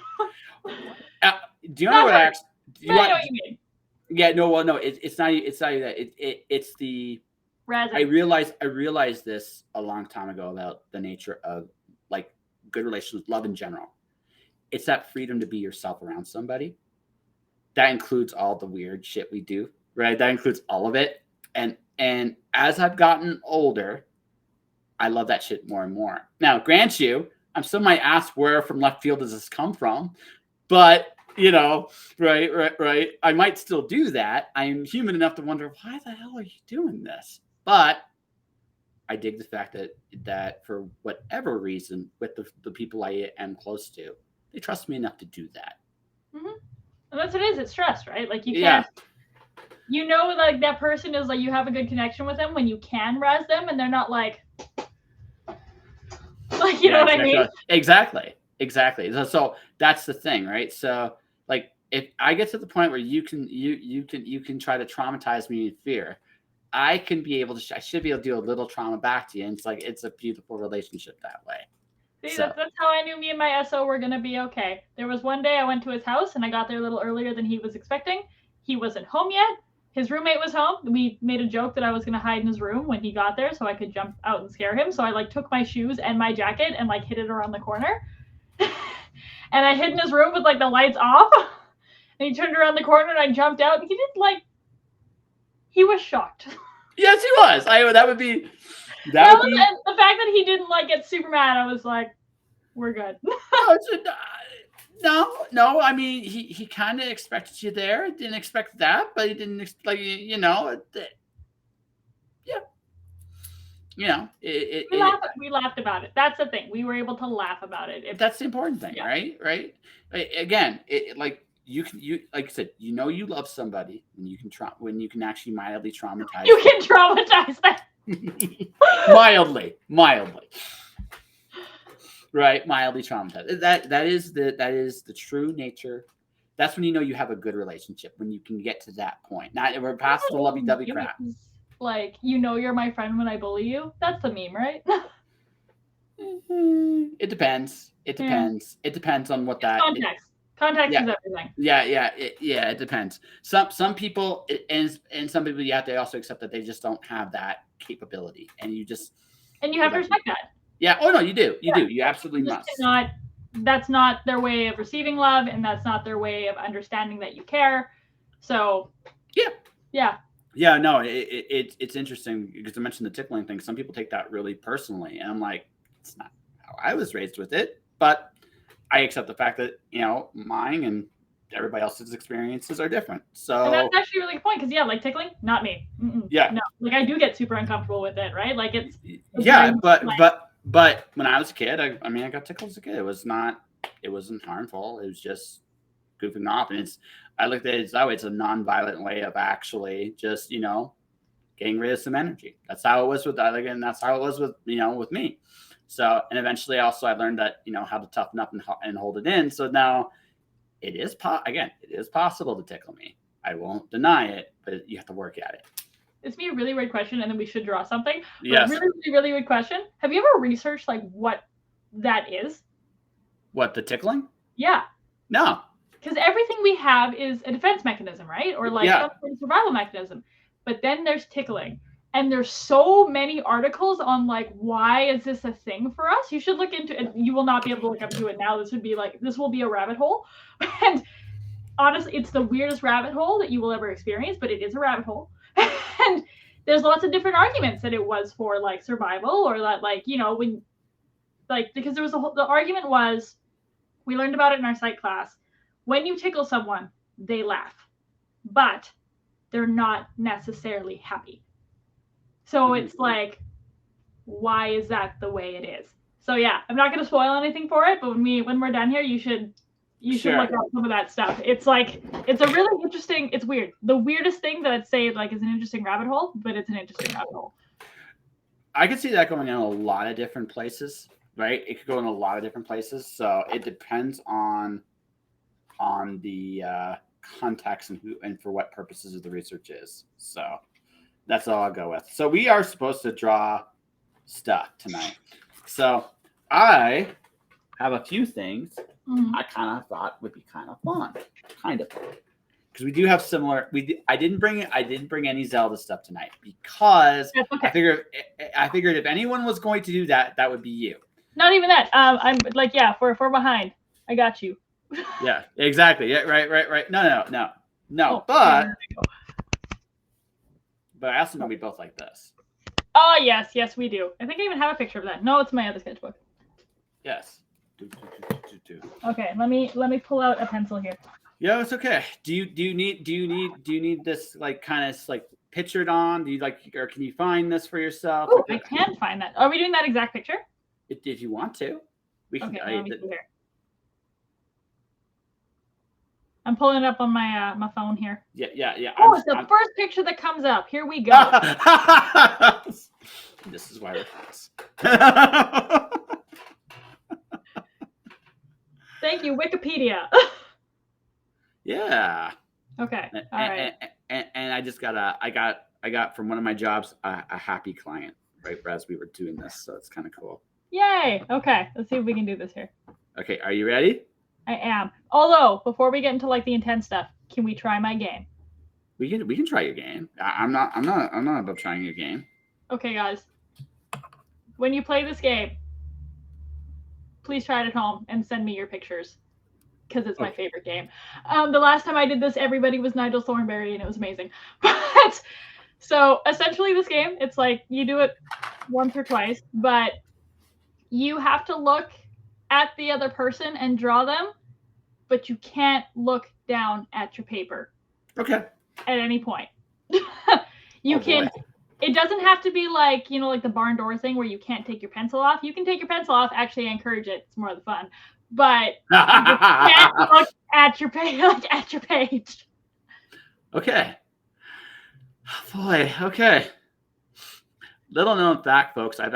you know what I actually? I know what you mean. Yeah, no, well, no, it's not that. It's the. Razzie. I realized this a long time ago about the nature of like good relations, love in general. It's that freedom to be yourself around somebody. That includes all the weird shit we do, right? That includes all of it. And as I've gotten older, I love that shit more and more. Now, grant you, I'm still my ass, where from left field does this come from? But right. I might still do that. I am human enough to wonder, why the hell are you doing this? But I dig the fact that for whatever reason, with the people I am close to, they trust me enough to do that. Mm-hmm. And that's what it is. It's trust, right? Like you can't. Yeah. Like that person is like, you have a good connection with them when you can razz them, and they're not like you know what I mean? Exactly. So that's the thing, right? So like, if I get to the point where you can try to traumatize me in fear, I should be able to do a little trauma back to you. And it's like, it's a beautiful relationship that way. See, that's how I knew me and my SO were going to be okay. There was one day I went to his house and I got there a little earlier than he was expecting. He wasn't home yet. His roommate was home. We made a joke that I was going to hide in his room when he got there so I could jump out and scare him. So I like took my shoes and my jacket and like hid it around the corner. And I hid in his room with like the lights off. And he turned around the corner and I jumped out. And he was shocked. Yes, he was. And the fact that he didn't like get super mad, I was like, we're good. No. I mean, he kind of expected you there. Didn't expect that, but he didn't expect, yeah. We laughed about it. That's the thing. We were able to laugh about it. That's the important thing, yeah. Right? Again, you like I said, you love somebody when you can actually mildly traumatize. You can traumatize them. mildly. Right, mildly traumatized. That is the true nature. That's when you have a good relationship, when you can get to that point. Not we're past the lovey-dovey crap. Like, you're my friend when I bully you. That's the meme, right? It depends. It depends on what that context. Context is everything. Yeah. It depends. Some people and some people, they also accept that they just don't have that capability, and you have to respect that. Yeah. Oh no, you do. You do. You absolutely must. That's not their way of receiving love, and that's not their way of understanding that you care. So Yeah. yeah. Yeah, no, it's interesting because I mentioned the tickling thing. Some people take that really personally, and I'm like, it's not how I was raised with it, but I accept the fact that mine and everybody else's experiences are different. And that's So actually a really good point because like tickling, not me. yeah, No, like I do get super uncomfortable with it, right? Like it's yeah, very, but when I was a kid, I got tickled as a kid. It wasn't harmful. It was just goofing off, and I looked at it as that way. It's a non-violent way of actually just getting rid of some energy. That's how it was with that. Again, that's how it was with with me. So, and eventually, also, I learned that how to toughen up and hold it in. So now, it is possible to tickle me. I won't deny it, but you have to work at it. It's be a really weird question, and then we should draw something. Yes. Really, really, really weird question. Have you ever researched like what that is? What, the tickling? Yeah. No. Because everything we have is a defense mechanism, right? Or like some sort of survival mechanism. But then there's tickling. And there's so many articles on like, why is this a thing for us? You should look into it. You will not be able to look up to it now. This will be a rabbit hole. And honestly, it's the weirdest rabbit hole that you will ever experience, but it is a rabbit hole. And there's lots of different arguments that it was for like survival, or that when because there was the argument was, we learned about it in our psych class. When you tickle someone, they laugh, but they're not necessarily happy. So it's like, why is that the way it is? So yeah, I'm not going to spoil anything for it, but when we're done here, you should look up some of that stuff. It's like, it's a really interesting, it's weird. The weirdest thing that I'd say like is an interesting rabbit hole, but it's an interesting rabbit hole. I could see that going in a lot of different places, right? It could go in a lot of different places. So it depends on the context and who and for what purposes of the research is. So that's all I'll go with. So we are supposed to draw stuff tonight. So I have a few things I kind of thought would be kind of fun, because we do have similar. I didn't bring any Zelda stuff tonight because I figured if anyone was going to do that, that would be you. Not even that. I'm like, yeah, if we're behind, I got you. Yeah, exactly. Yeah, right. No. Oh, but I also know we both like this. Oh yes, we do. I think I even have a picture of that. No, it's my other sketchbook. Yes. Okay, let me pull out a pencil here. Yeah, it's okay. Do you need this like kind of like pictured on? Do you or can you find this for yourself? Oh, I can find that. Are we doing that exact picture? If you want to, we can. Okay, let me see here. I'm pulling it up on my my phone here. Yeah. Oh, it's the first picture that comes up. Here we go. This is why we're friends. Thank you, Wikipedia. Yeah. Okay. All right. And I just I got from one of my jobs a happy client right as we were doing this, so it's kind of cool. Yay. Okay. Let's see if we can do this here. Okay. Are you ready? I am. Although, before we get into like the intense stuff, can we try my game? We can try your game. I'm not above trying your game. Okay, guys. When you play this game, please try it at home and send me your pictures, because it's my favorite game. The last time I did this, everybody was Nigel Thornberry, and it was amazing. But so essentially, this game, it's like you do it once or twice, but you have to look at the other person and draw them, but you can't look down at your paper. Okay. At any point. You can. Boy. It doesn't have to be like, like the barn door thing where you can't take your pencil off. You can take your pencil off. Actually, I encourage it. It's more of the fun. But you can't look at your page. Okay. Boy. Okay. Little known fact, folks. I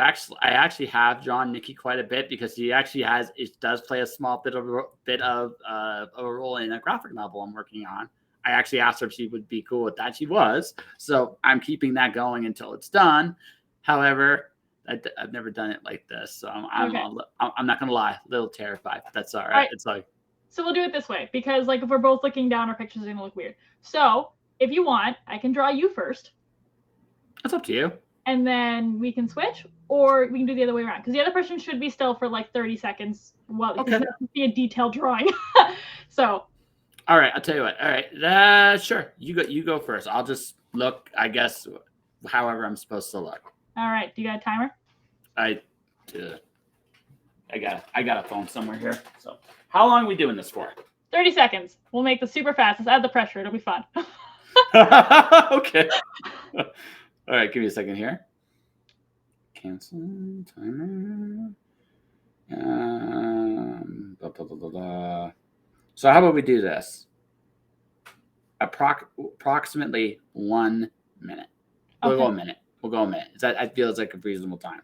actually have drawn Nikki quite a bit because he actually does play a small bit of a role in a graphic novel I'm working on. I actually asked her if she would be cool with that. She was. So I'm keeping that going until it's done. However, I've never done it like this. So I'm not going to lie, a little terrified. But that's all right. It's like. So we'll do it this way because like if we're both looking down, our pictures are going to look weird. So if you want, I can draw you first. That's up to you. And then we can switch, or we can do the other way around because the other person should be still for like 30 seconds. Well, because that would be a detailed drawing. So. All right, I'll tell you what. All right, sure. You go first. I'll just look. I guess however I'm supposed to look. All right. Do you got a timer? I got a phone somewhere here. So how long are we doing this for? 30 seconds. We'll make this super fast. Let's add the pressure. It'll be fun. Okay. All right, give me a second here. Cancel timer. Blah, blah, blah, blah, blah. So how about we do this? Approximately 1 minute. We'll Okay. go a minute. We'll go a minute. I feel it's like a reasonable time.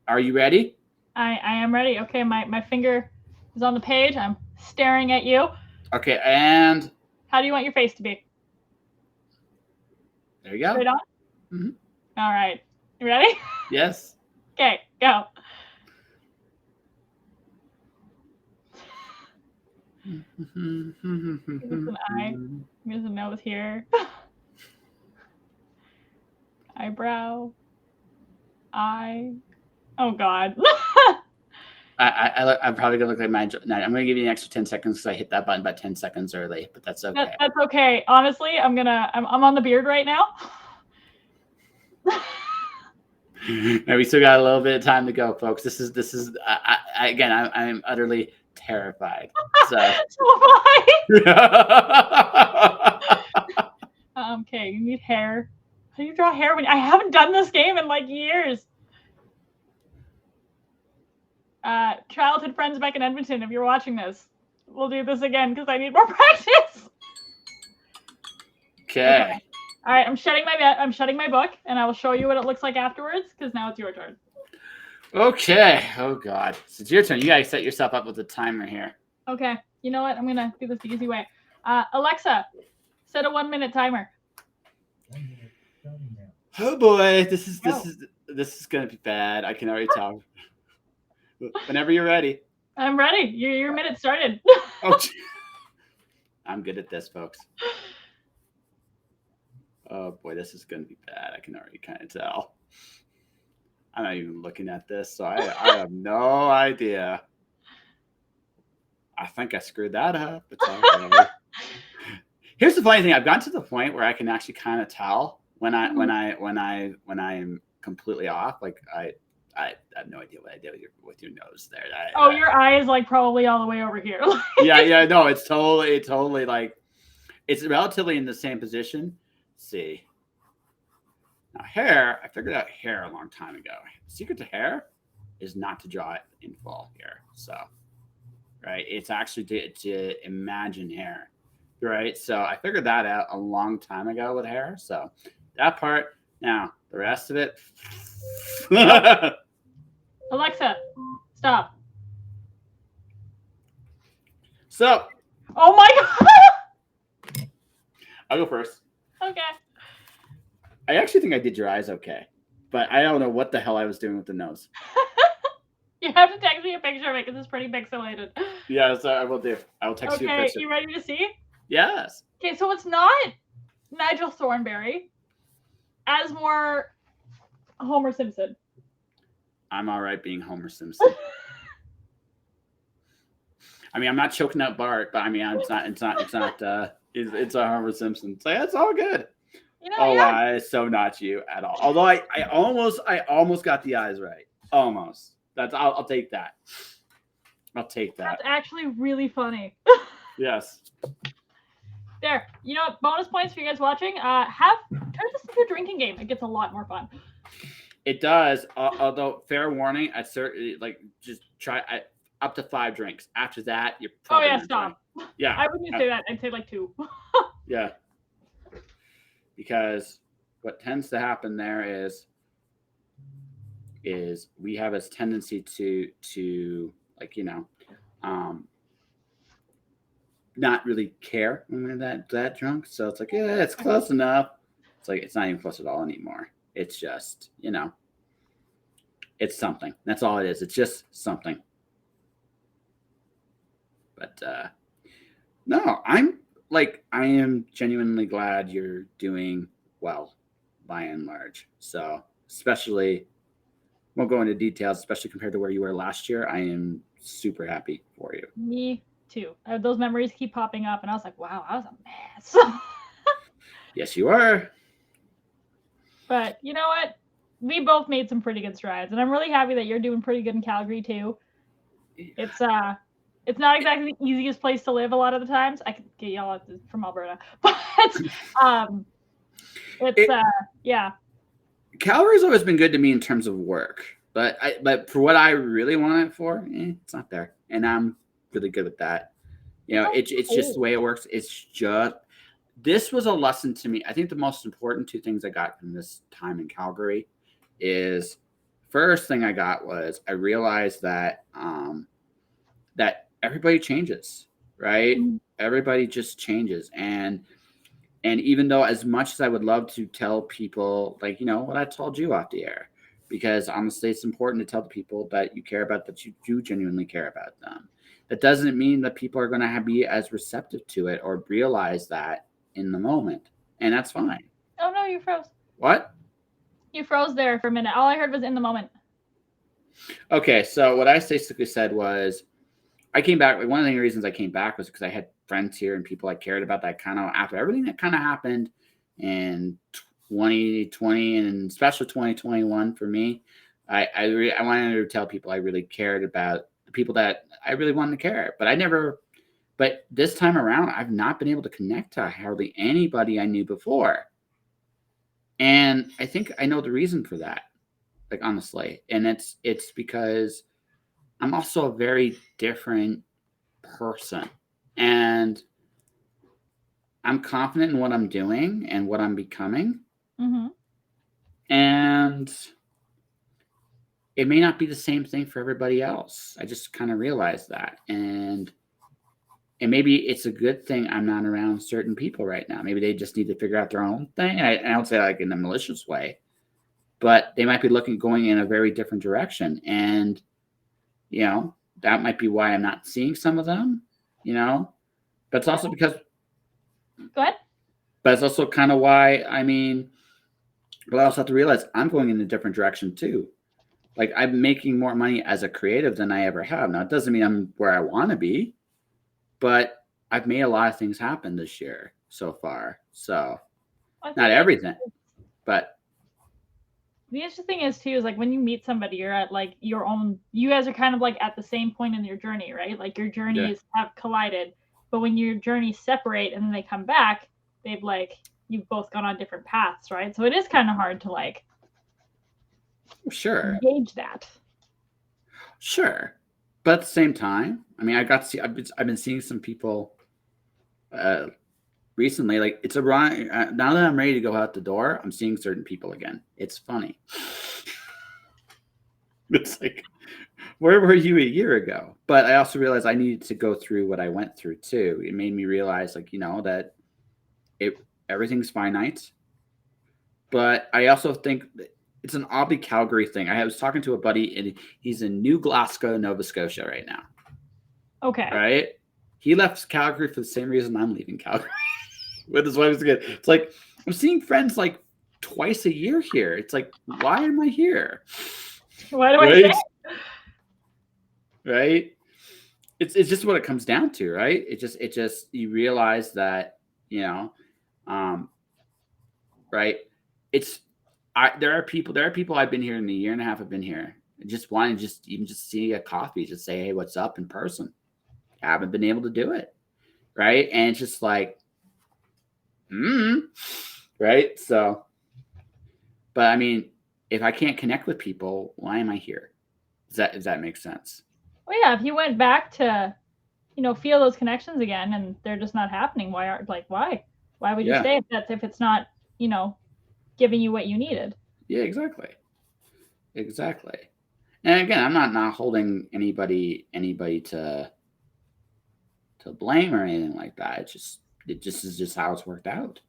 Are you ready? I am ready. Okay, my finger is on the page. I'm staring at you. Okay, and How do you want your face to be? there you go. Straight on? Mm-hmm. All right. You ready? Yes. Okay, go. Here's an eye. Here's a nose here. Eyebrow. Eye. Oh, God. I'm probably gonna look like my. No, I'm gonna give you an extra 10 seconds because I hit that button about 10 seconds early, but that's okay. That's okay. Honestly, I'm on the beard right now. Now we still got a little bit of time to go, folks. This is again. I'm utterly terrified. So. So am I. Okay, you need hair. How do you draw hair when I haven't done this game in like years? Childhood friends back in Edmonton, if you're watching this, we'll do this again because I need more practice. Okay. All right, I'm shutting my book, and I will show you what it looks like afterwards because now it's your turn. Okay. Oh God, so it's your turn. You gotta set yourself up with a timer here. Okay. You know what? I'm gonna do this the easy way. Alexa, set a 1 minute timer. Oh boy, this is gonna be bad. I can already tell. Whenever you're ready. I'm ready. Your minute started. Oh, I'm good at this, folks. Oh boy, this is gonna be bad. I can already kind of tell. I'm not even looking at this, so I have no idea. I think I screwed that up. It's okay. Here's the funny thing: I've gotten to the point where I can actually kind of tell when I'm completely off. Like I have no idea what I did with your nose there. Your eye is like probably all the way over here. Yeah, no, it's totally like it's relatively in the same position. Let's see. Now hair, I figured out hair a long time ago. The secret to hair is not to draw it in full here. So, right, it's actually to imagine hair, right? So I figured that out a long time ago with hair. So that part. Now the rest of it. Alexa, stop. So. Oh my God. I'll go first. Okay. I actually think I did your eyes okay, but I don't know what the hell I was doing with the nose. You have to text me a picture of it because it's pretty pixelated. Yeah, so I will do. I will text you a picture. Okay, you ready to see? Yes. Okay, so it's not Nigel Thornberry, as more Homer Simpson. I'm all right being Homer Simpson. I mean, I'm not choking out Bart, but I mean, it's a Homer Simpson. So yeah, it's all good. You know, It's so not you at all. Although I almost got the eyes right. Almost. I'll take that. I'll take that. That's actually really funny. Yes. There. You know what? Bonus points for you guys watching. Turn this into a drinking game. It gets a lot more fun. It does. Although fair warning, I certainly just try up to 5 drinks. After that, you're probably stop. Yeah. I wouldn't say that. I'd say like 2. Yeah. Because what tends to happen there is we have a tendency to like, not really care when we're that drunk. So it's like, yeah, it's close enough. It's like it's not even close at all anymore. It's just, it's something. That's all it is. It's just something. But no, I am genuinely glad you're doing well by and large. So especially, won't go into details, especially compared to where you were last year. I am super happy for you. Me too. Those memories keep popping up, and I was like, wow, I was a mess. Yes, you are. But you know what? We both made some pretty good strides, and I'm really happy that you're doing pretty good in Calgary too. It's not exactly the easiest place to live a lot of the times. I could get y'all from Alberta, but um, it's yeah. Calgary's always been good to me in terms of work, but for what I really want it for, it's not there, and I'm really good with that. You know, it's just the way it works. It's just this was a lesson to me. I think the most important two things I got from this time in Calgary is first thing I got was I realized that that everybody changes, right? Mhm. Everybody just changes, and even though as much as I would love to tell people, like, you know, what I told you off the air, because honestly, it's important to tell the people that you care about, that you do genuinely care about them. That doesn't mean that people are going to be as receptive to it or realize that in the moment. And that's fine. Oh no, you froze. What? You froze there for a minute. All I heard was in the moment. Okay. So what I basically said was, I came back. One of the reasons I came back was because I had friends here and people I cared about that kind of after everything that kind of happened in 2020 and especially 2021 for me. I wanted to tell people I really cared about the people that I really wanted to care, but this time around, I've not been able to connect to hardly anybody I knew before. And I think I know the reason for that, like honestly. And it's because I'm also a very different person. And I'm confident in what I'm doing and what I'm becoming. Mm-hmm. And it may not be the same thing for everybody else. I just kind of realized that. And maybe it's a good thing I'm not around certain people right now. Maybe they just need to figure out their own thing. And I don't say like in a malicious way, but they might be going in a very different direction. And, you know, that might be why I'm not seeing some of them, you know, but it's also because, Go ahead. but it's also kind of why, I mean, but I also have to realize I'm going in a different direction too. Like I'm making more money as a creative than I ever have. Now, it doesn't mean I'm where I want to be, but I've made a lot of things happen this year so far. So not everything, but the interesting thing is too is like when you meet somebody, you're at like your own. You guys are kind of like at the same point in your journey, right? Like your journeys have collided, but when your journeys separate and then they come back, they've like you've both gone on different paths, right? So it is kind of hard to like sure, gauge that. sure. But at the same time, I mean, I got to see. I've been seeing some people recently. Like it's a run. Now that I'm ready to go out the door, I'm seeing certain people again. It's funny. It's like, where were you a year ago? But I also realized I needed to go through what I went through too. It made me realize, like, you know, that everything's finite. But I also think it's an oddly Calgary thing. I was talking to a buddy, and he's in New Glasgow, Nova Scotia right now. Okay. Right? He left Calgary for the same reason I'm leaving Calgary with his wife again. It's like I'm seeing friends like twice a year here. It's like, why am I here? Why do I say? Right? It's just what it comes down to, right? It just you realize that, you know, right? There are people I've been here in a year and a half. I've been here. Just want to even just see a coffee, just say, hey, what's up in person. Haven't been able to do it, right? And it's just like, right? So, but I mean, if I can't connect with people, why am I here? Does that make sense? Well, yeah. If you went back to, feel those connections again, and they're just not happening, why would you stay if it's not, giving you what you needed? Yeah, exactly. And again, I'm not holding anybody to blame or anything like that. It just is just how it's worked out,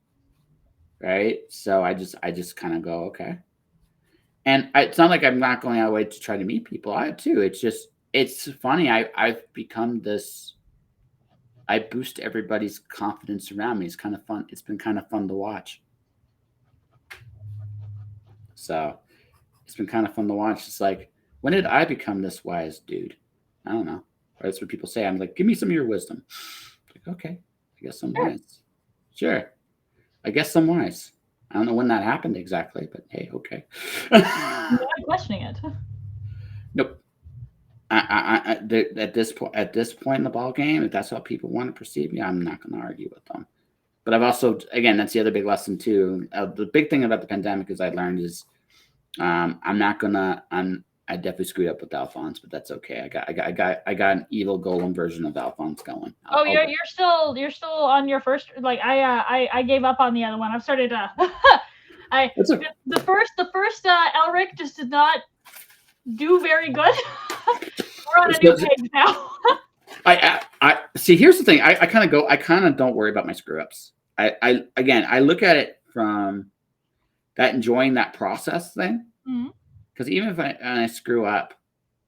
right? So I just kind of go, okay. And it's not like I'm not going out of the way to try to meet people. I too. It's funny. I've become this. I boost everybody's confidence around me. It's kind of fun. It's been kind of fun to watch. So it's been kind of fun to watch. It's like, when did I become this wise dude? I don't know. Or that's what people say. I'm like, give me some of your wisdom. Like, okay, I guess I'm wise. Sure. I guess I'm wise. I don't know when that happened exactly, but hey, okay. I'm questioning it. Nope. At this point in the ball game, if that's how people want to perceive me, I'm not going to argue with them. But I've also, again, that's the other big lesson too. The big thing about the pandemic is I learned is I definitely screwed up with Alphonse, but that's okay. I got an evil golem version of Alphonse going. You're still on your first. Like I gave up on the other one. I've started to. The first Elric just did not do very good. We're on a new page now. I see. Here's the thing. I kind of don't worry about my screw ups. I look at it from that enjoying that process thing. Because even if I screw up,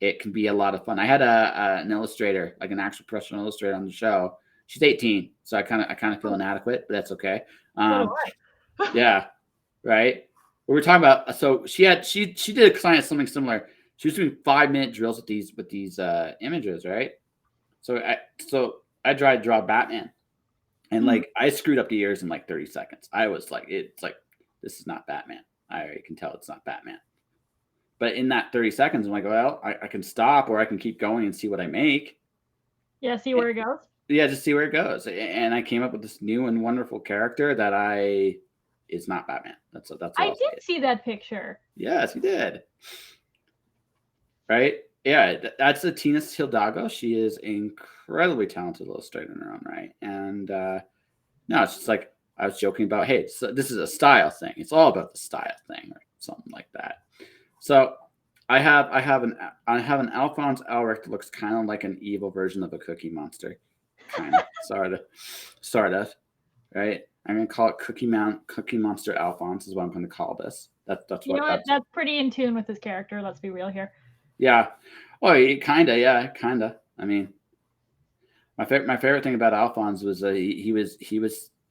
it can be a lot of fun. I had an illustrator, like an actual professional illustrator on the show. She's 18, so I kind of feel inadequate, but that's okay. Yeah, right. We were talking about. So she did a client something similar. She was doing 5-minute drills with these images, right? So I tried to draw Batman, and like I screwed up the ears in like 30 seconds. I was like, it's like, this is not Batman. I can tell it's not Batman. But in that 30 seconds, I'm like, well, I can stop or I can keep going and see what I make. Yeah, see where it goes. Yeah, just see where it goes. And I came up with this new and wonderful character that is not Batman. That's I did see that picture. Yes, you did. Right? Yeah, that's a Tina Hidalgo. She is incredibly talented illustrator in her own right. And no, it's just like I was joking about, hey, so this is a style thing. It's all about the style thing or something like that. So I have an Alphonse Elric that looks kind of like an evil version of a Cookie Monster, kind of, sort of, right? I'm gonna call it Cookie Monster Alphonse is what I'm going to call this. That's that's pretty in tune with his character. Let's be real here. Yeah, well, kind of. I mean, my favorite thing about Alphonse was he was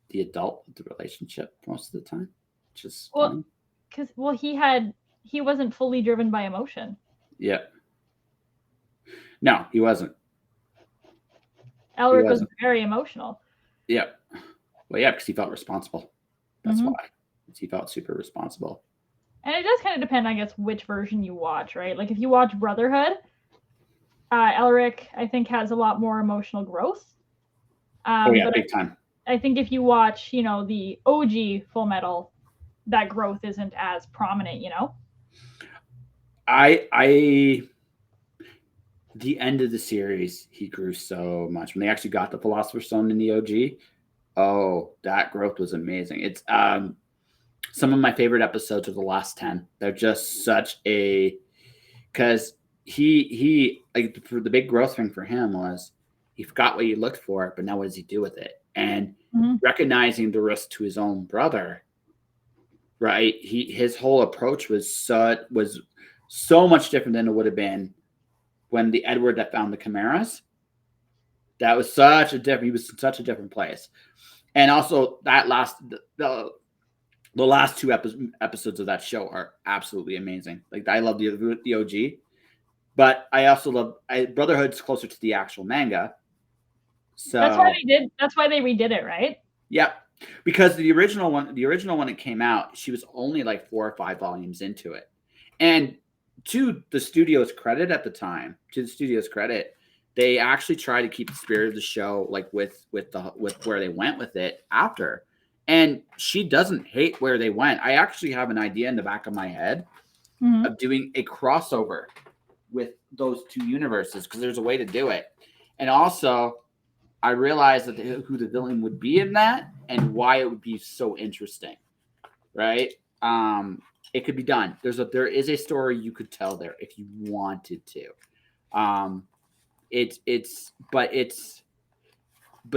the adult of the relationship most of the time, just because he wasn't fully driven by emotion. Yeah. No, he wasn't. Elric was very emotional. Yeah. Well, yeah, because he felt responsible. That's why. He felt super responsible. And it does kind of depend, I guess, which version you watch, right? Like if you watch Brotherhood, Elric, I think, has a lot more emotional growth. Big time. I think if you watch, the OG Fullmetal, that growth isn't as prominent, The end of the series, he grew so much. When they actually got the Philosopher's Stone in the OG, oh, that growth was amazing. It's some of my favorite episodes are the last 10. They're just such because he like the big growth thing for him was he forgot what he looked for, but now what does he do with it? And recognizing the risk to his own brother, right? His whole approach was so much different than it would have been when the Edward that found the Chimeras. That was he was in such a different place. And also that the last 2 episodes of that show are absolutely amazing. Like I love the OG, but I also love Brotherhood's closer to the actual manga. So that's why they redid it, right? Yeah. Because the original one that came out, she was only like 4 or 5 volumes into it. And to the studio's credit at the time, they actually tried to keep the spirit of the show like with where they went with it after. And she doesn't hate where they went. I actually have an idea in the back of my head of doing a crossover with those 2 universes because there's a way to do it. And also, I realized that who the villain would be in that and why it would be so interesting, right? It could be done. There is a story you could tell there if you wanted to. But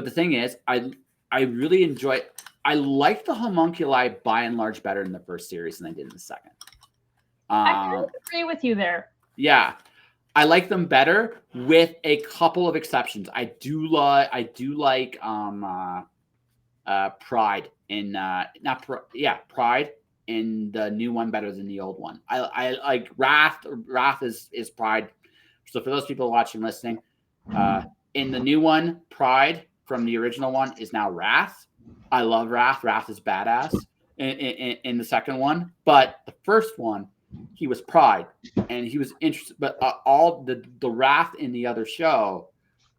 the thing is, I really enjoy. I like the homunculi by and large better in the first series than I did in the second. I kind of agree with you there. Yeah. I like them better with a couple of exceptions. I do like Pride in Pride in the new one better than the old one. I like Wrath. Wrath is Pride. So for those people watching, listening, In the new one, Pride from the original one is now Wrath. I love Wrath. Wrath is badass in the second one, but the first one, he was Pride, and he was interested. But all the Wrath in the other show,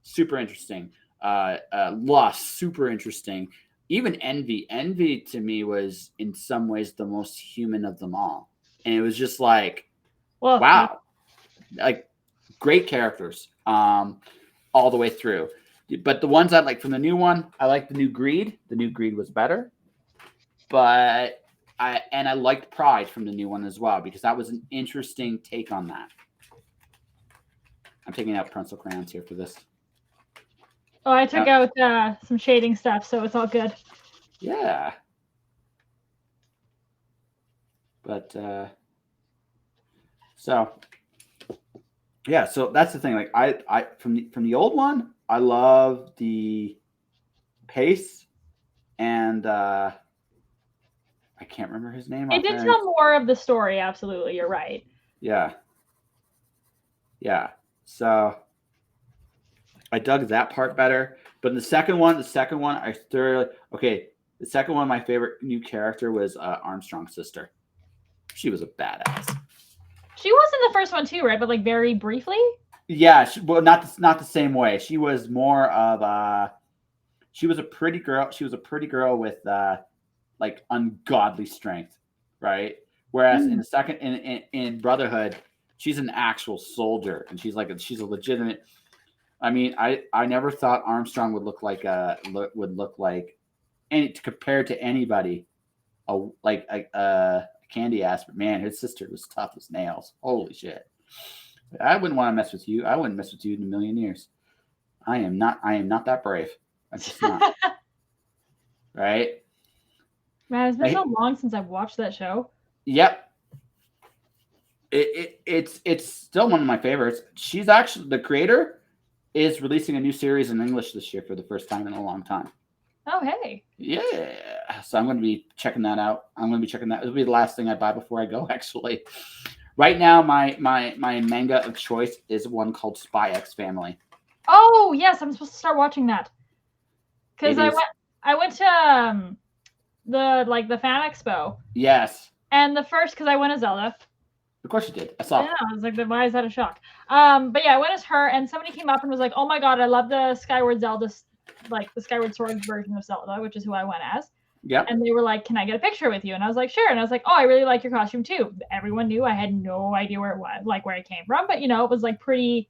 super interesting. Lust, super interesting. Even Envy to me was in some ways the most human of them all, and it was just like, Well, wow, like great characters, all the way through. But the ones I like from the new one, I like the new Greed. The new Greed was better, but I liked Pride from the new one as well because that was an interesting take on that. I'm taking out pencil crayons here for this. Oh, I took out some shading stuff, so it's all good. Yeah. But so yeah, so that's the thing. Like I from the old one, I love the pace and I can't remember his name. It did tell more of the story. Absolutely, you're right. Yeah. Yeah. So I dug that part better. But in the second one, I thoroughly the second one, my favorite new character was Armstrong's sister. She was a badass. She was in the first one too, right? But like very briefly. Yeah, well, not the same way. She was more of she was a pretty girl. She was a pretty girl with like ungodly strength, right? Whereas in the second in Brotherhood, she's an actual soldier, and she's a legitimate. I mean, I never thought Armstrong would look like any compared to anybody, like a candy ass. But man, his sister was tough as nails. Holy shit! I wouldn't want to mess with you. I wouldn't mess with you in a million years. I am not that brave. I'm just not. Right? Man, it's been so long since I've watched that show. Yep. It's still one of my favorites. She's actually the creator is releasing a new series in English this year for the first time in a long time. Oh, hey. Yeah. So I'm going to be checking that out. I'm going to be checking that. It'll be the last thing I buy before I go, actually. Right now, my manga of choice is one called Spy X Family. Oh, yes. I'm supposed to start watching that. Because I went to the fan expo. Yes. And the first, because I went as Zelda. Of course you did. I saw. Yeah, I was like, why is that a shock? But yeah, I went as her, and somebody came up and was like, "Oh my god, I love the Skyward Zelda, like the Skyward Sword version of Zelda, which is who I went as." Yeah. And they were like, "Can I get a picture with you?" And I was like, "Sure." And I was like, "Oh, I really like your costume too." Everyone knew I had no idea where it was, like where it came from, but it was like pretty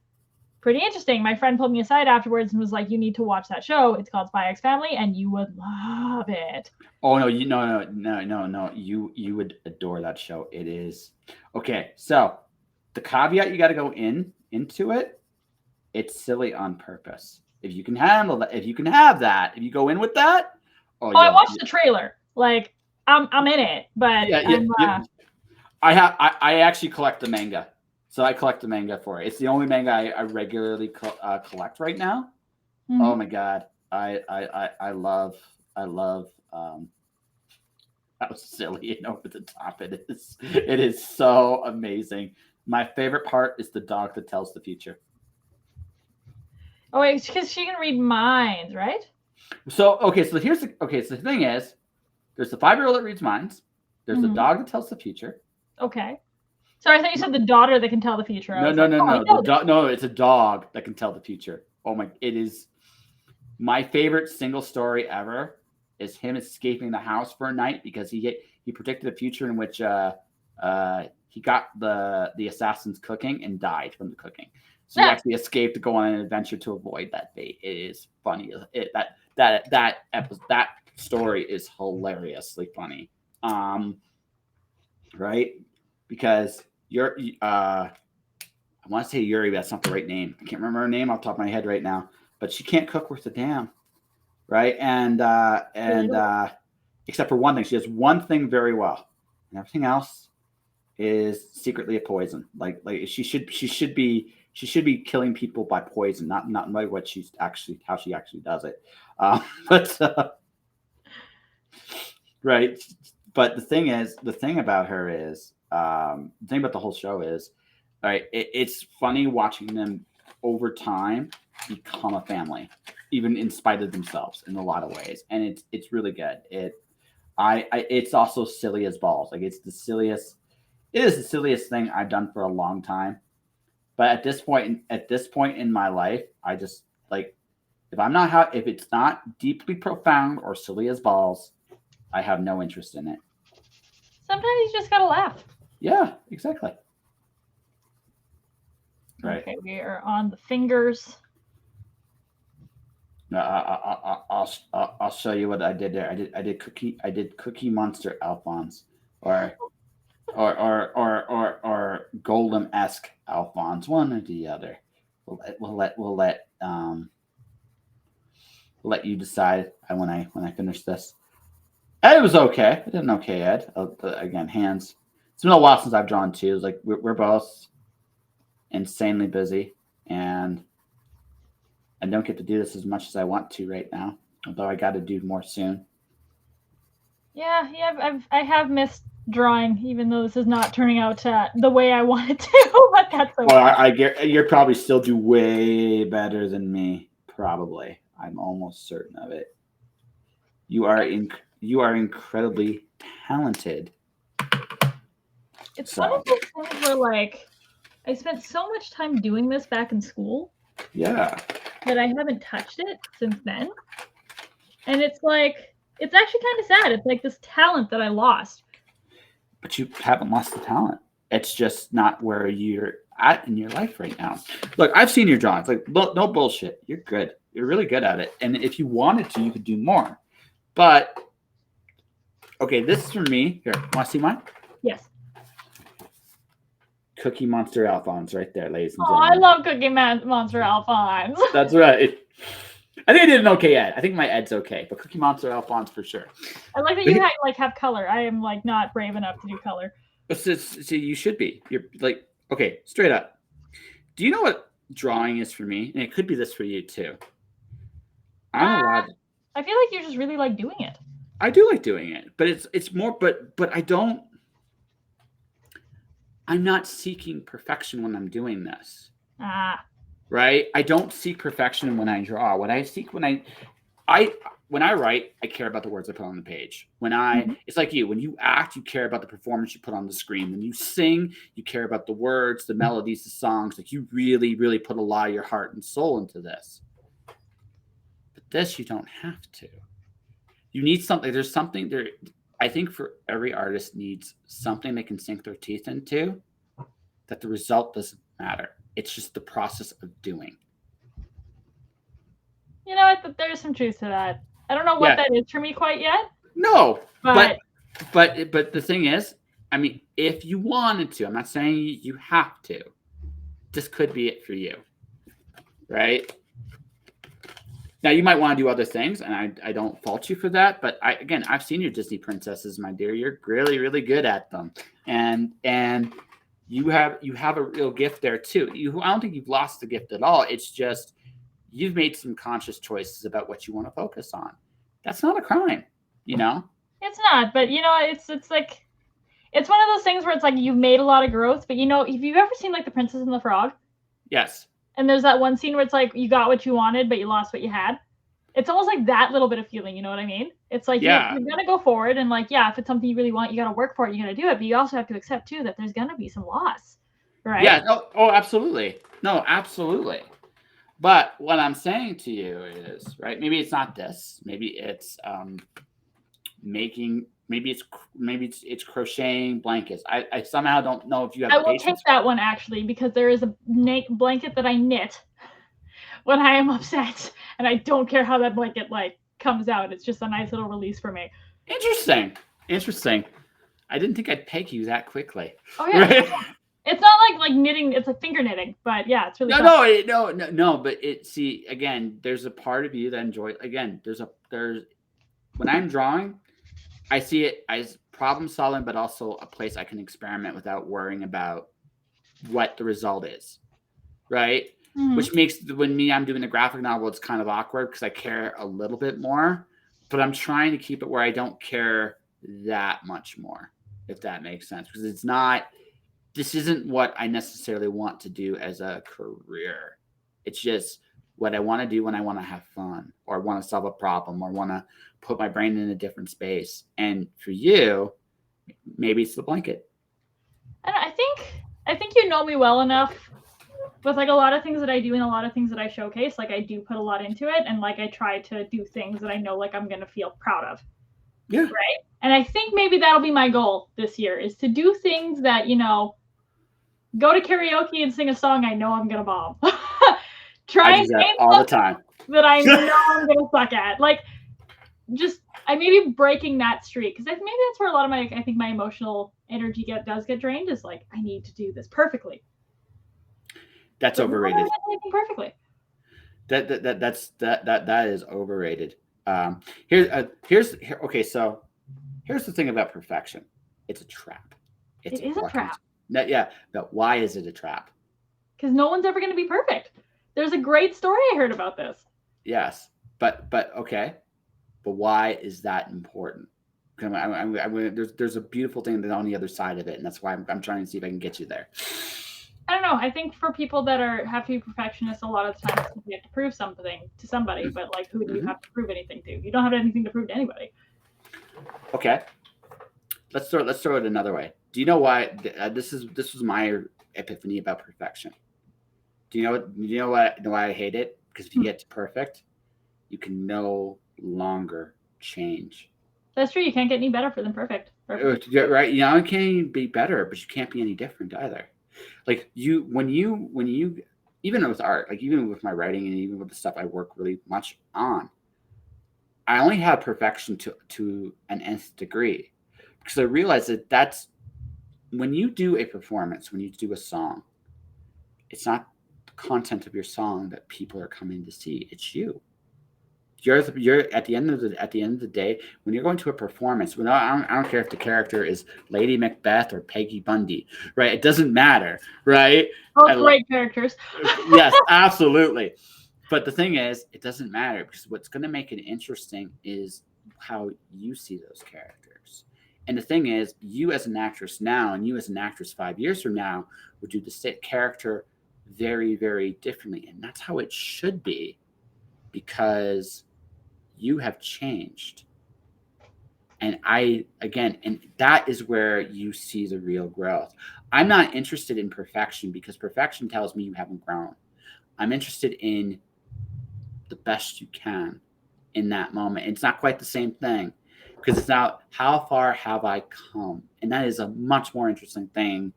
interesting. My friend pulled me aside afterwards and was like, "You need to watch that show. It's called Spy X Family, and you would love it." Oh no, no. You would adore that show. It is okay. So the caveat you got to go into it. It's silly on purpose. If you can handle that, if you can have that, if you go in with that. Oh, I watched the trailer. Like I'm in it, but yeah. I actually collect the manga, so I collect the manga for it. It's the only manga I regularly collect right now. Mm-hmm. Oh my god, I love how silly and over the top it is. It is so amazing. My favorite part is the dog that tells the future. Oh, wait, because she can read minds, right? So the thing is, there's the 5-year-old that reads minds. There's the dog that tells the future. Okay. So I thought you said the daughter that can tell the future. No, it's a dog that can tell the future. Oh my! It is my favorite single story ever. Is him escaping the house for a night because he predicted a future in which he got the assassins cooking and died from the cooking. So he actually escaped to go on an adventure to avoid that fate. It is funny. That story is hilariously funny. Right? Because I want to say Yuri, but that's not the right name. I can't remember her name off the top of my head right now. But she can't cook worth a damn. Right? And except for one thing. She does one thing very well. And everything else is secretly a poison. Like she should be killing people by poison, not by what how she actually does it. Right. But the thing about her is, the thing about the whole show is, right, it's funny watching them over time become a family, even in spite of themselves in a lot of ways. And it's really good. It's also silly as balls. Like it is the silliest thing I've done for a long time. But at this point in my life, I just like if it's not deeply profound or silly as balls, I have no interest in it. Sometimes you just gotta laugh. Yeah, exactly. Right. Okay, we are on the fingers. No, I'll show you what I did there. I did Cookie Monster Alphonse, or or Golem-esque Alphonse, one or the other. We'll let you decide when I finish this. Ed was okay. I did an okay Ed. Again, hands. It's been a while since I've drawn too. It's like we're both insanely busy, and I don't get to do this as much as I want to right now. Although I got to do more soon. Yeah, I have missed drawing, even though this is not turning out the way I wanted to. But that's okay. Well, I get you're probably still do way better than me. Probably, I'm almost certain of it. You are incredibly talented. It's one of those things where like I spent so much time doing this back in school. Yeah. That I haven't touched it since then. And it's like it's actually kind of sad. It's like this talent that I lost. But you haven't lost the talent. It's just not where you're at in your life right now. Look, I've seen your drawings. Like, no bullshit. You're good. You're really good at it. And if you wanted to, you could do more. But okay, this is for me. Here, want to see mine? Yes. Cookie Monster Alphonse, right there, ladies and gentlemen. I love Cookie Monster Alphonse. That's right. I think I did an okay Ed. I think my Ed's okay, but Cookie Monster Alphonse for sure. I like that you have color. I am like not brave enough to do color. See, you should be. You're like, okay, straight up. Do you know what drawing is for me? And it could be this for you too. I'm allowed. I feel like you just really like doing it. I do like doing it, but it's more. But I don't. I'm not seeking perfection when I'm doing this. Right? I don't seek perfection when I draw. What I seek when I write, I care about the words I put on the page. It's like you. When you act, you care about the performance you put on the screen. When you sing, you care about the words, the melodies, the songs. Like you really, really put a lot of your heart and soul into this. But this, you don't have to. You need something. There's something there. I think for every artist needs something they can sink their teeth into, that the result doesn't matter. It's just the process of doing. You know, there's some truth to that. I don't know what that is for me quite yet. No, but the thing is, I mean, if you wanted to, I'm not saying you have to. This could be it for you, right? Now you might want to do other things, and I don't fault you for that. But I've seen your Disney princesses, my dear. You're really, really good at them, and you have a real gift there too. I don't think you've lost the gift at all. It's just you've made some conscious choices about what you want to focus on. That's not a crime, you know. It's not, but you know, it's like it's one of those things where it's like you've made a lot of growth, but you know, have you ever seen like The Princess and the Frog? Yes. And there's that one scene where it's like you got what you wanted, but you lost what you had. It's almost like that little bit of feeling, you know what I mean? It's like you're gonna go forward, and like if it's something you really want, you gotta work for it. You gotta do it, but you also have to accept too that there's gonna be some loss, right? Yeah. Oh, absolutely. No, absolutely. But what I'm saying to you is, right? Maybe it's not this. Maybe it's making. Maybe it's crocheting blankets. I somehow don't know if you have. I will take that one actually, because there is a blanket that I knit when I am upset, and I don't care how that blanket like comes out. It's just a nice little release for me. Interesting. I didn't think I'd peg you that quickly. Oh yeah. Right? It's not like knitting. It's like finger knitting, but yeah, it's really no. But again, there's a part of you that enjoy. Again, there's when I'm drawing, I see it as problem solving, but also a place I can experiment without worrying about what the result is, right? Mm-hmm. Which makes I'm doing the graphic novel, it's kind of awkward because I care a little bit more, but I'm trying to keep it where I don't care that much more, if that makes sense, because this isn't what I necessarily want to do as a career. It's just what I want to do when I want to have fun or want to solve a problem or want to put my brain in a different space. And for you, maybe it's the blanket. And I think you know me well enough with like a lot of things that I do and a lot of things that I showcase. Like I do put a lot into it, and like I try to do things that I know like I'm gonna feel proud of. Yeah. Right. And I think maybe that'll be my goal this year, is to do things that, you know, go to karaoke and sing a song I know I'm gonna bomb. Try I and do that name all the something time. that I know I'm gonna suck at. Like, just I may be breaking that streak, because maybe that's where a lot of my, I think my emotional energy does get drained. Is like, I need to do this perfectly. That's But overrated. Perfectly. That is overrated. Okay. So here's the thing about perfection. It's a trap. It is a trap. But why is it a trap? Because no one's ever going to be perfect. There's a great story I heard about this. Yes, but okay. But why is that important? There's a beautiful thing that's on the other side of it, and that's why I'm trying to see if I can get you there. I don't know. I think for people that have to be perfectionists, a lot of the times you have to prove something to somebody, but like, who do you have to prove anything to? You don't have anything to prove to anybody. Okay. Let's throw it another way. Do you know why this was my epiphany about perfection? Do you know why I hate it? Because if you get to perfect, you can no longer change. That's true. You can't get any better than perfect. Right? You know, it can't even be better, but you can't be any different either. Like when you even with art, like even with my writing and even with the stuff I work really much on, I only have perfection to an nth degree, because I realize that's when you do a performance, when you do a song, it's not the content of your song that people are coming to see. It's you. You're at the end of the day, when you're going to a performance, I don't care if the character is Lady Macbeth or Peggy Bundy, right? It doesn't matter, right? Both great characters. Yes, absolutely. But the thing is, it doesn't matter, because what's going to make it interesting is how you see those characters. And the thing is, you as an actress now and you as an actress 5 years from now would do the character very, very differently. And that's how it should be, because you have changed. And and that is where you see the real growth. I'm not interested in perfection, because perfection tells me you haven't grown. I'm interested in the best you can in that moment. It's not quite the same thing, because it's now how far have I come? And that is a much more interesting thing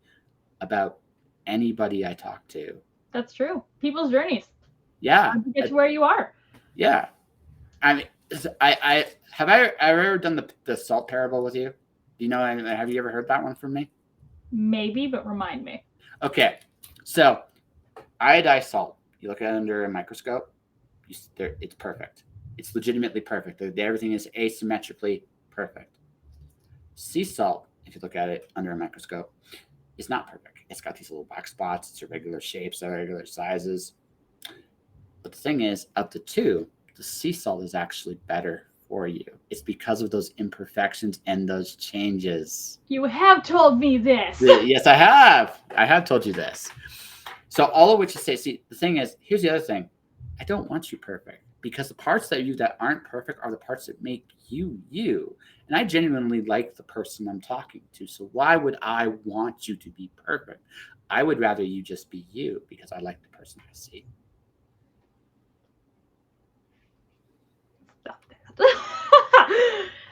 about anybody I talk to. That's true. People's journeys. Yeah. To get to where you are. Yeah. I mean, I ever done the salt parable with you? Do you know? Have you ever heard that one from me? Maybe, but remind me. Okay, so iodized salt. You look at it under a microscope. It's perfect. It's legitimately perfect. Everything is asymmetrically perfect. Sea salt, if you look at it under a microscope, is not perfect. It's got these little black spots. It's irregular shapes, irregular sizes. But the thing is, of the two, the sea salt is actually better for you. It's because of those imperfections and those changes. You have told me this. Yes, I have. I have told you this. So all of which is say, see, the thing is, here's the other thing. I don't want you perfect, because the parts that you that aren't perfect are the parts that make you you. And I genuinely like the person I'm talking to. So why would I want you to be perfect? I would rather you just be you, because I like the person I see. Stop that.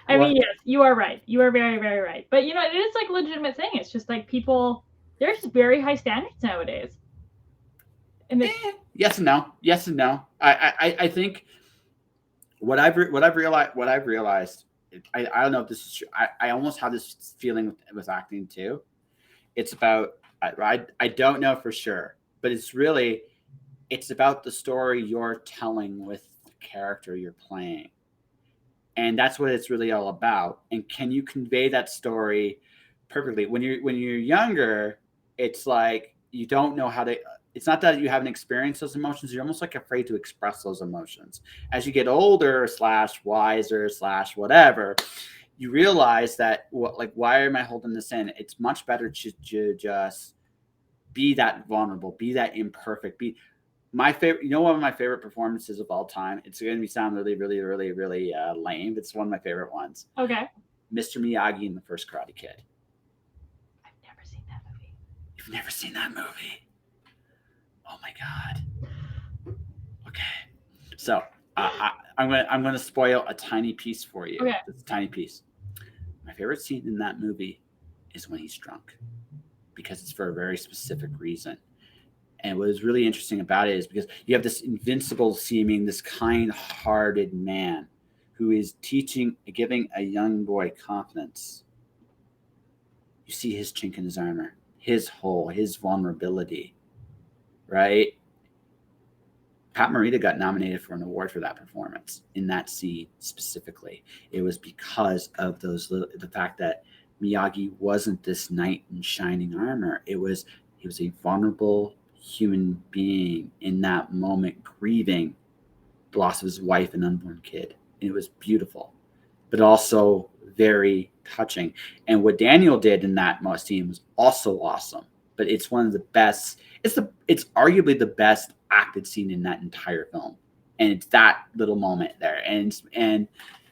I mean, yes, you are right. You are very, very right. But you know, it is like a legitimate thing. It's just like people, there's very high standards nowadays. And yes and no. Yes and no. I think what I've realized. I don't know if this is true. I almost have this feeling with acting too. It's about I don't know for sure, but it's about the story you're telling with the character you're playing. And that's what it's really all about. And can you convey that story perfectly? When you're younger, it's like you don't know how to. It's not that you haven't experienced those emotions. You're almost like afraid to express those emotions. As you get older / wiser / whatever, you realize that why am I holding this in? It's much better to just be that vulnerable, be that imperfect, My favorite, one of my favorite performances of all time. It's going to sound really, really, really, really lame. It's one of my favorite ones. Okay. Mr. Miyagi in the first Karate Kid. I've never seen that movie. You've never seen that movie? Oh my god. Okay. So I'm gonna spoil a tiny piece for you. Okay. It's a tiny piece. My favorite scene in that movie is when he's drunk, because it's for a very specific reason. And what is really interesting about it is because you have this invincible seeming, this kind-hearted man who is giving a young boy confidence. You see his chink in his armor, his hole, his vulnerability, right? Pat Morita got nominated for an award for that performance in that scene specifically. It was because of the fact that Miyagi wasn't this knight in shining armor. He was a vulnerable human being in that moment, grieving the loss of his wife and unborn kid. And it was beautiful, but also very touching. And what Daniel did in that scene was also awesome. But it's one of the best. It's arguably the best acted scene in that entire film. And it's that little moment there. And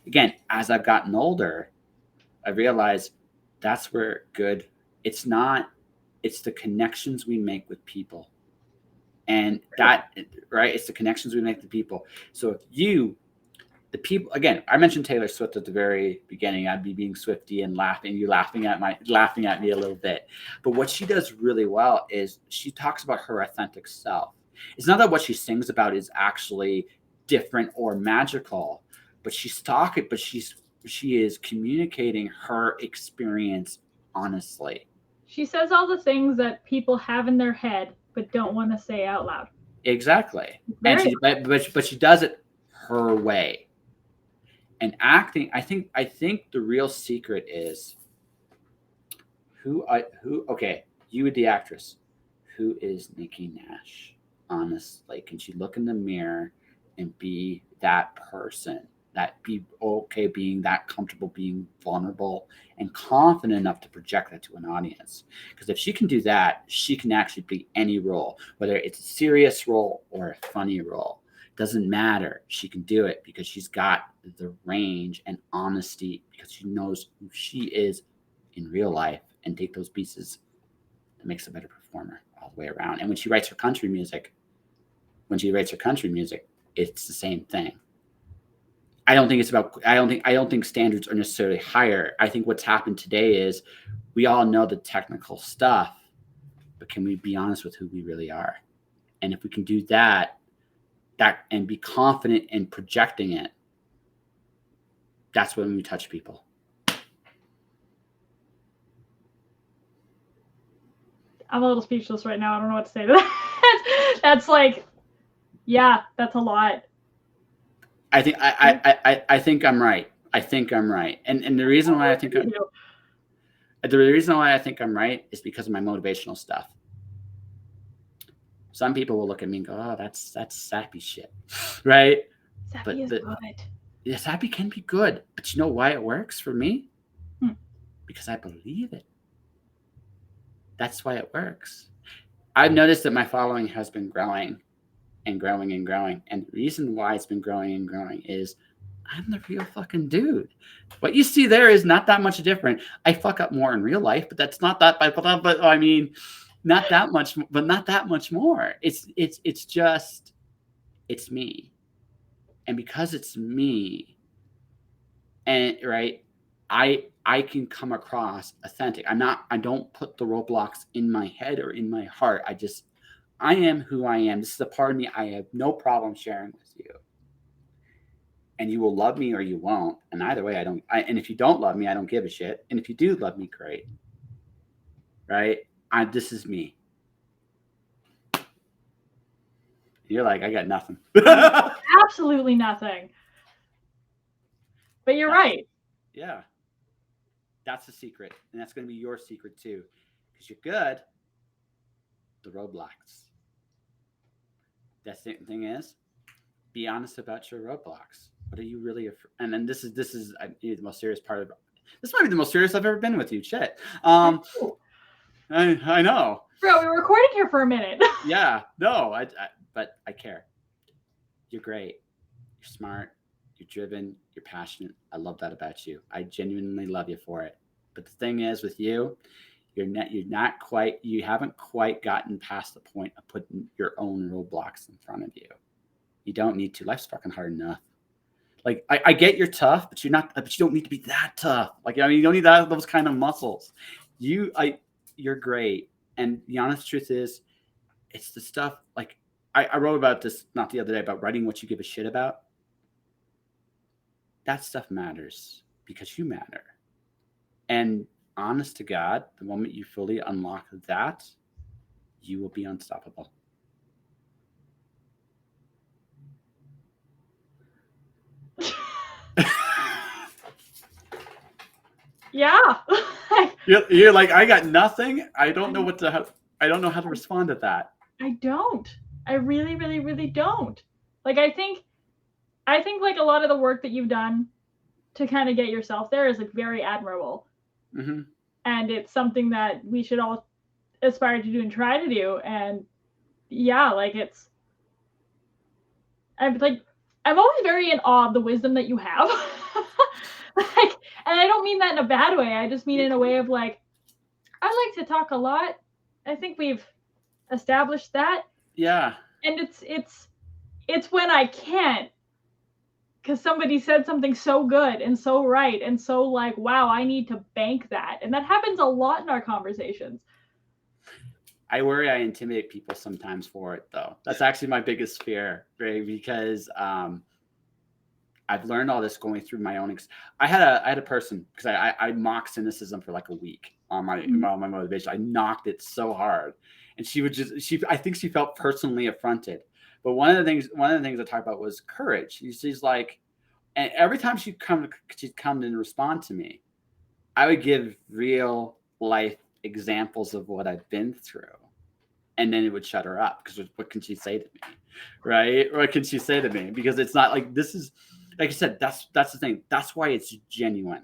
again, as I've gotten older, I realized that's where good. It's the connections we make with people. And that, right, it's the connections we make with people. So if the people, again, I mentioned Taylor Swift at the very beginning. I'd be being Swifty and laughing. You laughing at me a little bit. But what she does really well is she talks about her authentic self. It's not that what she sings about is actually different or magical, but she is communicating her experience honestly. She says all the things that people have in their head but don't want to say out loud. Exactly. And she does it her way. And acting, I think the real secret is okay, you the actress, who is Nikki Nash? Honestly, can she look in the mirror and be that person? That be okay being that comfortable, being vulnerable and confident enough to project that to an audience. Because if she can do that, she can actually play any role, whether it's a serious role or a funny role. Doesn't matter. She can do it because she's got the range and honesty, because she knows who she is in real life, and take those pieces that makes a better performer all the way around. And when she writes her country music, it's the same thing. I don't think standards are necessarily higher. I think what's happened today is we all know the technical stuff, but can we be honest with who we really are? And if we can do that and be confident in projecting it, that's when we touch people. I'm a little speechless right now. I don't know what to say to that. That's like, yeah, that's a lot. I think I'm right. And the reason why I think I'm right is because of my motivational stuff. Some people will look at me and go, "Oh, that's sappy shit," right? Sappy is good. Yeah, sappy can be good, but you know why it works for me? Because I believe it. That's why it works. I've noticed that my following has been growing and growing and growing. And the reason why it's been growing and growing is I'm the real fucking dude. What you see there is not that much different. I fuck up more in real life, but that's not that. But I mean, not that much, but not that much more. It's me, and because it's me, and right, I can come across authentic. I don't put the roadblocks in my head or in my heart. I am who I am. This is a part of me I have no problem sharing with you. And you will love me or you won't. And either way, and if you don't love me, I don't give a shit. And if you do love me, great. Right? This is me. You're like, I got nothing. Absolutely nothing. But you're right. Yeah. That's the secret. And that's going to be your secret too. Because you're good. The roadblocks. The thing is, be honest about your roadblocks. What are you really afraid? And then this is the most serious part of it. This might be the most serious I've ever been with you. Shit. I know. Bro, we were recording here for a minute. Yeah. No. but I care. You're great. You're smart. You're driven. You're passionate. I love that about you. I genuinely love you for it. But the thing is, with you, you haven't quite gotten past the point of putting your own roadblocks in front of you. You don't need to. Life's fucking hard enough. Like I get you're tough, but but you don't need to be that tough. Like, I mean, you don't need those kind of muscles. You're great. And the honest truth is, it's the stuff like I wrote about this not the other day about writing what you give a shit about. That stuff matters because you matter. And honest to God, the moment you fully unlock that, you will be unstoppable. Yeah. You're like, I got nothing. I don't know I don't know how to respond to that. I don't. I really, really, really don't. Like, I think like a lot of the work that you've done to kind of get yourself there is like very admirable. Mm-hmm. And it's something that we should all aspire to do and try to do. And yeah, like I'm always very in awe of the wisdom that you have. Like, and I don't mean that in a bad way. I just mean in a way of like, I like to talk a lot. I think we've established that. Yeah. And it's when I can't, because somebody said something so good and so right and so like, wow, I need to bank that. And that happens a lot in our conversations. I worry I intimidate people sometimes for it, though. That's actually my biggest fear, right? Because I've learned all this going through my own. I had a person, because I mocked cynicism for like a week on my motivation. I knocked it so hard, and I think she felt personally affronted. But one of the things I talked about was courage. She's like, and every time she'd come and respond to me, I would give real life examples of what I've been through. And then it would shut her up, because what can she say to me? Right? What can she say to me? Because it's not like, this is, like I said, that's the thing. That's why it's genuine,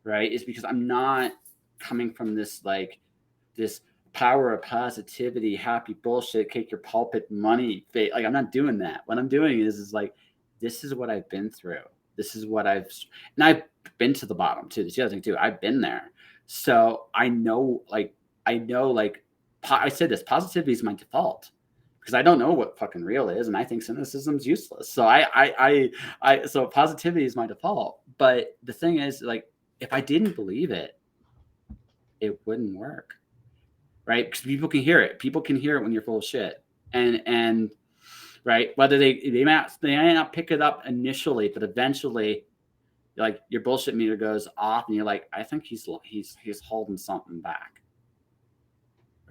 right? It's because I'm not coming from this power of positivity, happy bullshit, kick your pulpit money. Like, I'm not doing that. What I'm doing is like, this is what I've been through. This is what and I've been to the bottom too. This is the other thing too. I've been there. So I know I said this, positivity is my default, because I don't know what fucking real is, and I think cynicism's useless. So so positivity is my default. But the thing is, like, if I didn't believe it, it wouldn't work, right? Because people can hear it. People can hear it when you're full of shit, and right, whether they may not pick it up initially, but eventually, like, your bullshit meter goes off, and you're like, I think he's holding something back.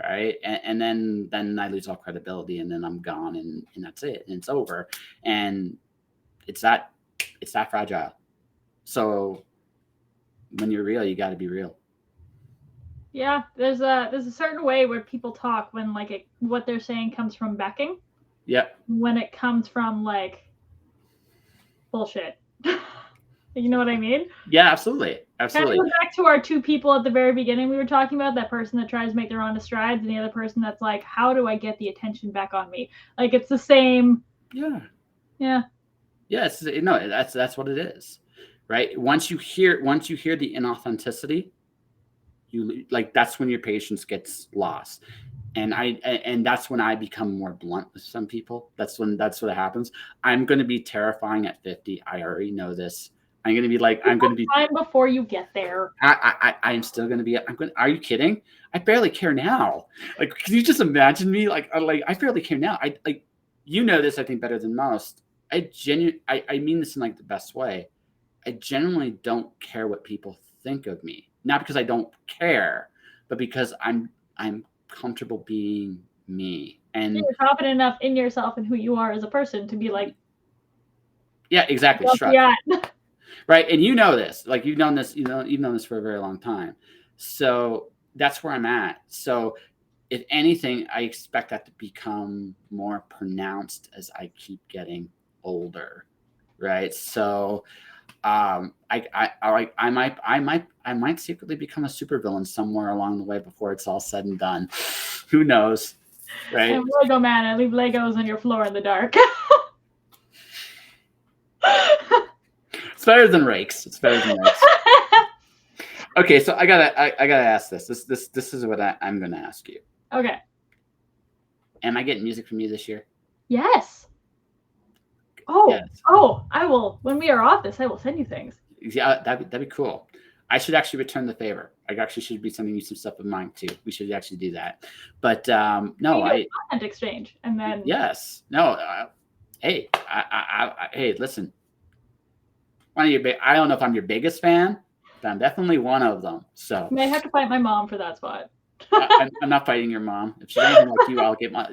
Right. And then I lose all credibility, and then I'm gone, and that's it. And it's over. And it's that fragile. So when you're real, you got to be real. Yeah. There's a certain way where people talk when like what they're saying comes from backing. Yep. When it comes from like bullshit. You know what I mean? Yeah, absolutely. Absolutely. Kind of back to our two people at the very beginning we were talking about, that person that tries to make their honest strides, and the other person that's like, how do I get the attention back on me? Like, it's the same. Yeah. Yeah. Yeah. That's what it is. Right. Once you hear the inauthenticity, that's when your patience gets lost. And that's when I become more blunt with some people. That's what happens. I'm going to be terrifying at 50. I already know this. I'm going to be like, time before you get there. I'm still going to be, are you kidding? I barely care now. Like, can you just imagine me? I barely care now. You know this, I think, better than most. I mean this in like the best way. I genuinely don't care what people think of me. Not because I don't care, but because I'm comfortable being me. And you're confident enough in yourself and who you are as a person to be like, yeah, exactly. Yeah. Right. And you know this, like, you've known this for a very long time. So that's where I'm at. So if anything, I expect that to become more pronounced as I keep getting older. Right. So I might secretly become a supervillain somewhere along the way before it's all said and done. Who knows? Right? I'm Lego man. I leave Legos on your floor in the dark. It's better than rakes. It's better than rakes. Okay, so I gotta ask this. This is what I'm gonna ask you. Okay. Am I getting music from you this year? Yes. Oh, Yes. oh, I will. When we are off this, I will send you things. Yeah, that'd be cool. I should actually return the favor. I actually should be sending you some stuff of mine too. We should actually do that. But no, content exchange, and then yes, no. Hey, hey, listen. One of your I don't know if I'm your biggest fan, but I'm definitely one of them. So I may have to fight my mom for that spot. I'm not fighting your mom. If she's anything like you, I'll get my.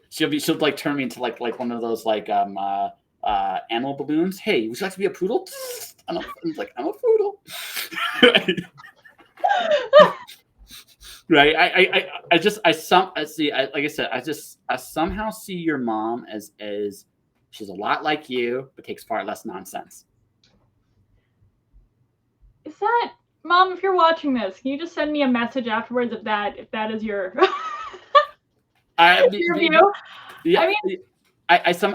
She'll like turn me into like one of those like animal balloons. Hey, would you like to be a poodle? I'm like, I'm a poodle. Right. I see. Like I said, I somehow see your mom as she's a lot like you, but takes far less nonsense. Is that Mom? If you're watching this, can you just send me a message afterwards if that is your your view? Yeah. I mean, I see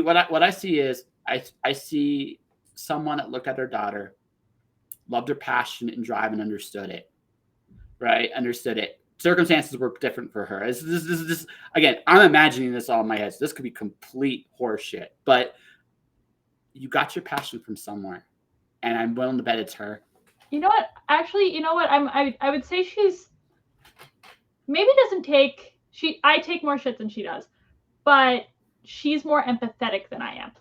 what I see is I see someone that looked at their daughter, loved her passion and drive, and understood it. Right, understood it. Circumstances were different for her. This again. I'm imagining this all in my head. So this could be complete horseshit, but you got your passion from somewhere, and I'm willing to bet it's her. You know what? Actually, you know what? I would say she's maybe doesn't take I take more shit than she does, but she's more empathetic than I am.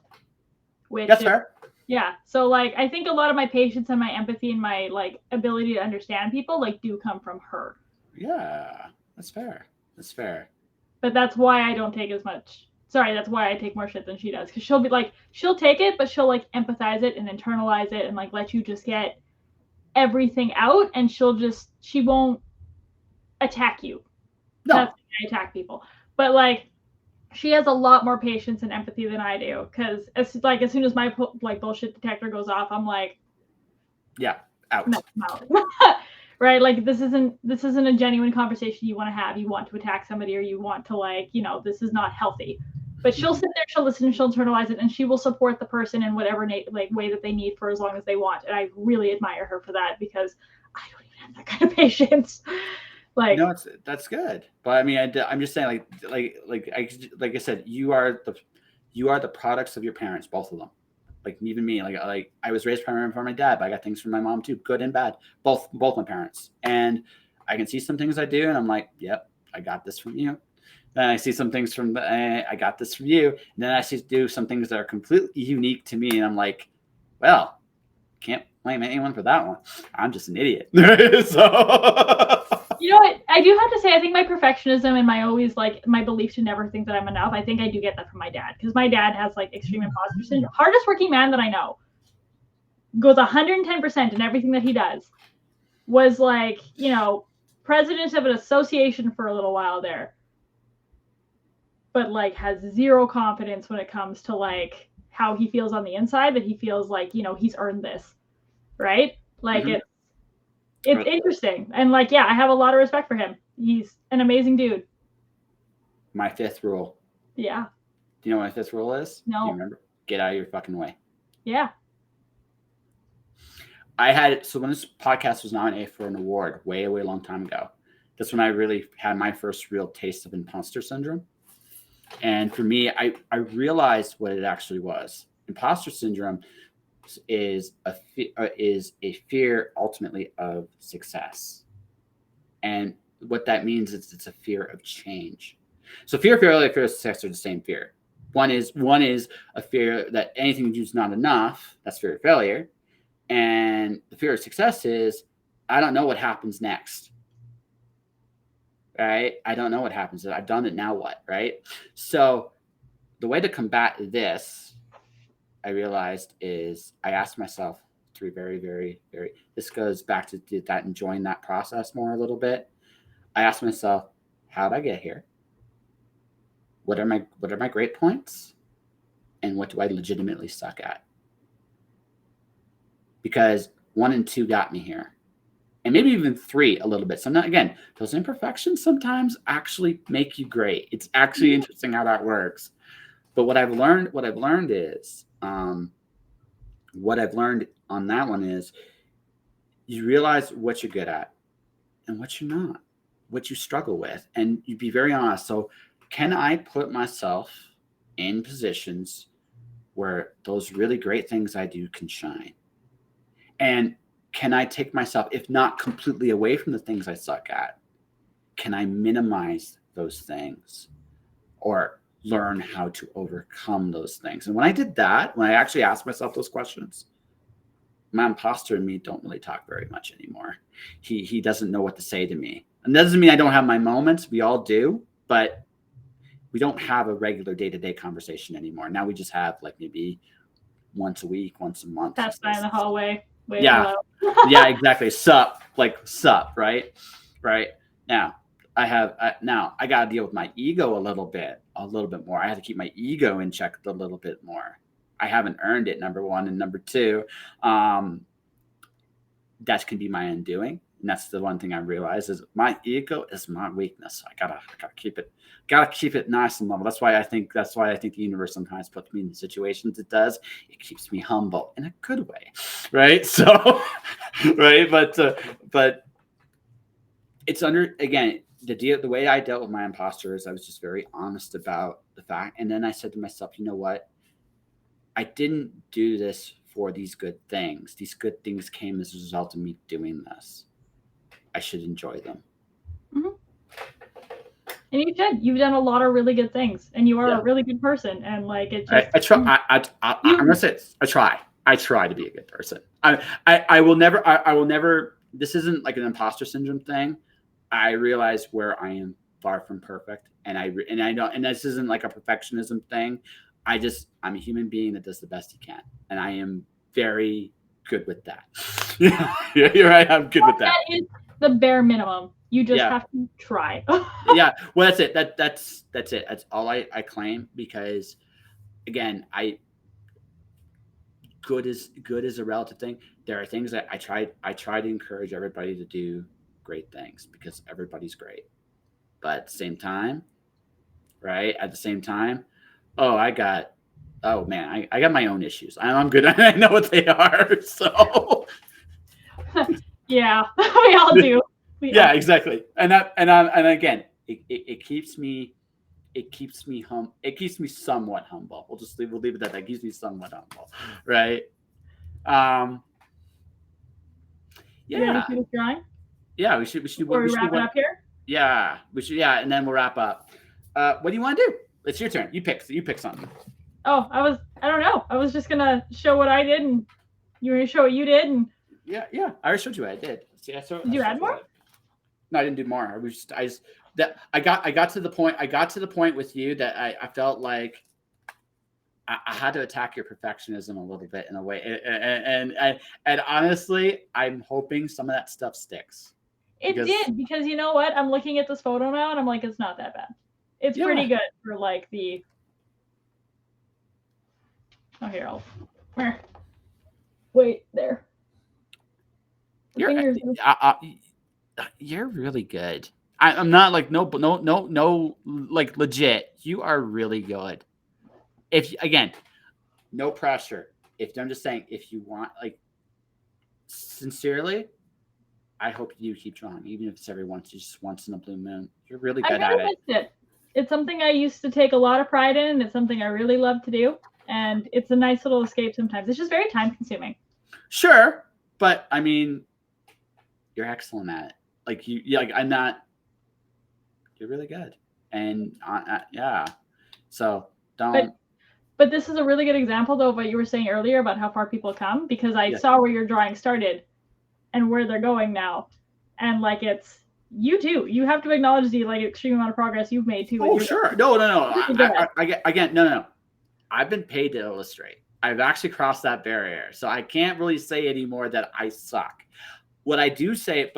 Which That's fair. Yeah. So like I think a lot of my patience and my empathy and my like ability to understand people like do come from her. Yeah, that's fair. That's fair. But that's why I don't take as much. Sorry, that's why I take more shit than she does. Because she'll be like, she'll take it, but she'll like empathize it and internalize it and like let you just get everything out, and she won't attack you. No. That's how I attack people. But like she has a lot more patience and empathy than I do, because as soon as my like bullshit detector goes off, I'm like, yeah, out. No, out. Right? Like this isn't a genuine conversation you want to have. You want to attack somebody, or you want to like, this is not healthy. But she'll sit there, she'll listen, she'll internalize it, and she will support the person in whatever like way that they need for as long as they want. And I really admire her for that, because I don't even have that kind of patience. Like, that's good. But I mean, I'm just saying, like I said, you are the products of your parents, both of them. Like even me, like I was raised primarily from my dad, but I got things from my mom too, good and bad, both my parents. And I can see some things I do, and I'm like, yep, I got this from you. Then I see some things from I got this from you. And then I see do some things that are completely unique to me, and I'm like, well, can't blame anyone for that one. I'm just an idiot. So. You know what? I do have to say, I think my perfectionism and my belief to never think that I'm enough, I think I do get that from my dad, because my dad has like extreme imposter syndrome. Hardest working man that I know. Goes 110% in everything that he does. Was like, president of an association for a little while there. But like has zero confidence when it comes to like how he feels on the inside, that he feels like, he's earned this. Right? Like It's interesting. And like, yeah, I have a lot of respect for him. He's an amazing dude. My fifth rule. Yeah. Do you know what my fifth rule is? No. Do you remember? Get out of your fucking way. Yeah. So when this podcast was nominated for an award way a long time ago, that's when I really had my first real taste of imposter syndrome. And for me, I realized what it actually was. Imposter syndrome is a fear ultimately of success, and what that means is it's a fear of change. So fear of failure, fear of success are the same fear. One is a fear that anything you do is not enough. That's fear of failure, and the fear of success is I don't know what happens next. Right? I don't know what happens. I've done it. Now what? Right? So the way to combat this, I realized, is I asked myself three very, very, very, this goes back to that enjoying that process more a little bit. I asked myself, how did I get here? What are my great points? And what do I legitimately suck at? Because 1 and 2 got me here. and maybe even 3 a little bit. So, not, again, those imperfections sometimes actually make you great. It's actually interesting how that works. But what I've learned is, what I've learned on that one is, you realize what you're good at and what you're not, what you struggle with, and you be very honest. So, can I put myself in positions where those really great things I do can shine? And can I take myself, if not completely away from the things I suck at, can I minimize those things or learn how to overcome those things? And when I did that, when I actually asked myself those questions, my imposter and me don't really talk very much anymore. He doesn't know what to say to me. And that doesn't mean I don't have my moments. We all do, but we don't have a regular day-to-day conversation anymore. Now we just have like maybe once a week, once a month. That's by the hallway. Wait, yeah. Yeah, exactly. Sup, right? Right. Now I got to deal with my ego a little bit more. I had to keep my ego in check a little bit more. I haven't earned it, number one. And number two, that can be my undoing. And that's the one thing I realized is my ego is my weakness. I gotta keep it nice and level. That's why I think the universe sometimes puts me in the situations it does. It keeps me humble in a good way, right? So, right, but it's again, the way I dealt with my imposter is I was just very honest about the fact, and then I said to myself, you know what? I didn't do this for these good things. These good things came as a result of me doing this. I should enjoy them. Mm-hmm. And you should. You've done a lot of really good things, and you are a really good person. And like it just, I try. I'm gonna say this. I try to be a good person. I will never. This isn't like an imposter syndrome thing. I realize where I am far from perfect, and I know, and this isn't like a perfectionism thing. I'm a human being that does the best he can, and I am very good with that. Yeah, you're right. I'm good with that. That is the bare minimum. You just have to try. Yeah, well, that's it. That's it. That's all I claim, because again, good is a relative thing. There are things that I try to encourage everybody to do great things because everybody's great. But at the same time, oh man, I got my own issues. I'm good. I know what they are. So yeah, we all do. Yeah, exactly. And again, it keeps me somewhat humble. We'll leave it at that. It keeps me somewhat humble, right? You ready to finish drawing? Yeah, we should Before we wrap it up here. Yeah, we should. Yeah, and then we'll wrap up. What do you want to do? It's your turn. You pick something. Oh, I don't know. I was just gonna show what I did, and you were gonna show what you did, and yeah. I already showed you what I did. See, did you add more? No, I didn't do more. I got to the point. I got to the point with you that I felt like I had to attack your perfectionism a little bit in a way, and honestly, I'm hoping some of that stuff sticks. It did, because you know what? I'm looking at this photo now, and I'm like, it's not that bad. It's pretty good for like the. Oh, here wait there. You're really good. I'm not like no like legit. You are really good. Again, no pressure. I'm just saying, if you want, like, sincerely, I hope you keep drawing, even if it's just once in a blue moon. You're really good at it. It's something I used to take a lot of pride in, and it's something I really love to do. And it's a nice little escape sometimes. It's just very time consuming. Sure, but I mean, you're excellent at it. Like I'm not. You're really good, and yeah. So don't. But this is a really good example, though, of what you were saying earlier about how far people come, because I saw where your drawing started, and where they're going now, and like it's. You too. You have to acknowledge the like extreme amount of progress you've made too. Oh, sure. No. No. I've been paid to illustrate. I've actually crossed that barrier, so I can't really say anymore that I suck. What I do say,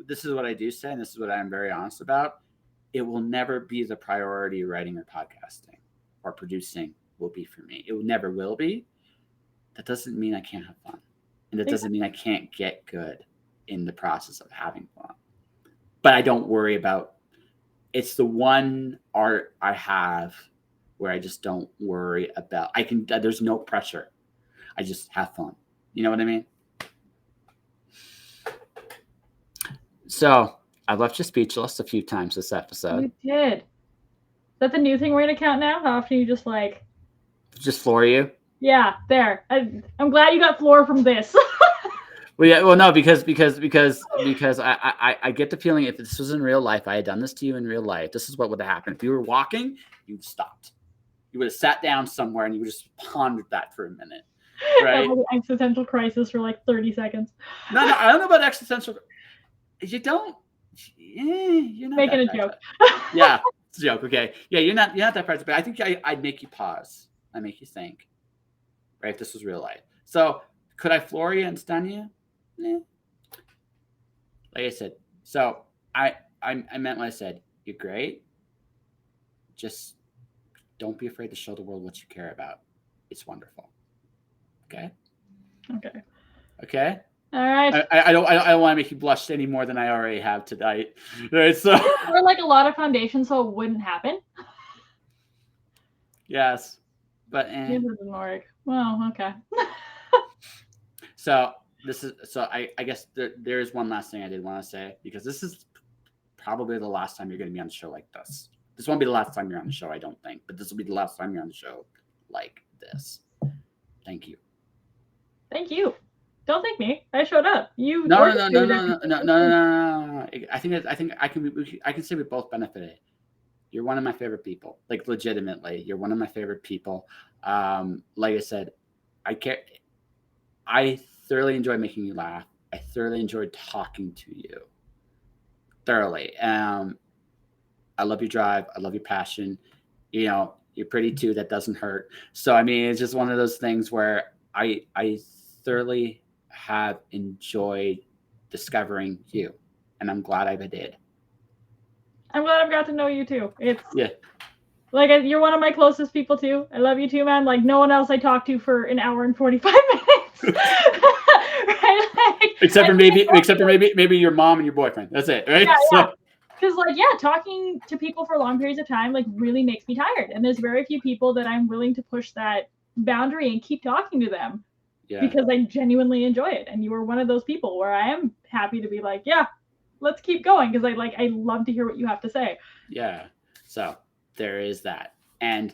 this is what I do say, and this is what I'm very honest about. It will never be the priority writing or podcasting or producing will be for me. It never will be. That doesn't mean I can't have fun, and that doesn't mean I can't get good. in the process of having fun. But I don't worry about, it's the one art I have where I just don't worry about, there's no pressure. I just have fun. You know what I mean? So I've left you speechless a few times this episode. You did. Is that the new thing we're going to count now? How often you just like... Just floor you? Yeah, there. I'm glad you got floor from this. Well, yeah. Well, no, because I get the feeling if this was in real life, I had done this to you in real life, this is what would have happened. If you were walking, you'd stopped. You would have sat down somewhere and you would just pondered that for a minute, right? An existential crisis for like 30 seconds. No, I don't know about existential. You don't. You're not making a joke. Yeah, it's a joke. Okay. Yeah, you're not that person, but I think I'd make you pause. I'd make you think. Right? If this was real life. So could I floor you and stun you? Like I said, so I meant what I said. You're great. Just don't be afraid to show the world what you care about. It's wonderful. Okay. All right. I don't want to make you blush any more than I already have tonight. Right. So we're like a lot of foundation, so it wouldn't happen. Yes, but it doesn't work. Well, okay. So I guess there is one last thing I did want to say, because this is probably the last time you're going to be on the show like this. This won't be the last time you're on the show, I don't think, but this will be the last time you're on the show like this. Thank you. Thank you. Don't thank me. I showed up. You. No. I think I can say we both benefited. You're one of my favorite people. Like, legitimately, you're one of my favorite people. Like I said, I thoroughly enjoy making you laugh. I thoroughly enjoyed talking to you. Thoroughly. I love your drive. I love your passion. You know, you're pretty too. That doesn't hurt. So, I mean, it's just one of those things where I thoroughly have enjoyed discovering you, and I'm glad I did. I'm glad I've got to know you too. It's yeah. Like, you're one of my closest people too. I love you too, man. Like, no one else I talk to for an hour and 45 minutes. Right? Like, except for maybe your mom and your boyfriend. That's it, right? Yeah. Because, like, talking to people for long periods of time, like, really makes me tired. And there's very few people that I'm willing to push that boundary and keep talking to them. Yeah. Because I genuinely enjoy it. And you are one of those people where I am happy to be like, yeah, let's keep going. Because I love to hear what you have to say. Yeah. So there is that. And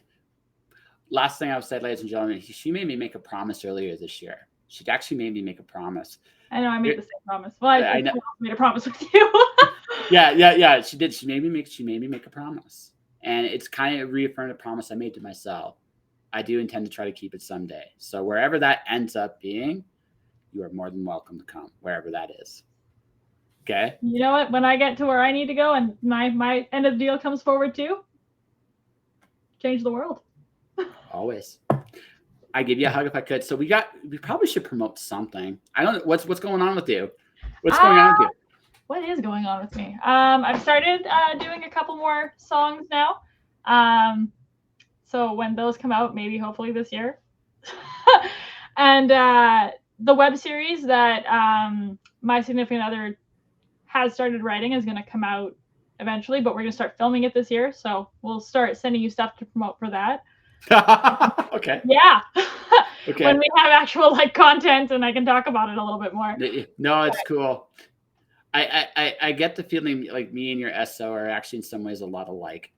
last thing I would say, ladies and gentlemen, she made me make a promise earlier this year. She actually made me make a promise. I know, I made the same promise. Well, I made a promise with you. Yeah. She did. She made me make a promise. And it's kind of reaffirmed a promise I made to myself. I do intend to try to keep it someday. So wherever that ends up being, you are more than welcome to come, wherever that is. Okay? You know what? When I get to where I need to go and my end of the deal comes forward too, change the world. Always. I give you a hug if I could. So we probably should promote something. I don't know what's going on with you. What's going on with you? What is going on with me? I've started doing a couple more songs now. So when those come out, maybe hopefully this year. And the web series that my significant other has started writing is going to come out eventually, but we're going to start filming it this year. So we'll start sending you stuff to promote for that. Okay. Yeah. Okay. When we have actual content and I can talk about it a little bit more. No, it's cool. I get the feeling like me and your SO are actually in some ways a lot alike.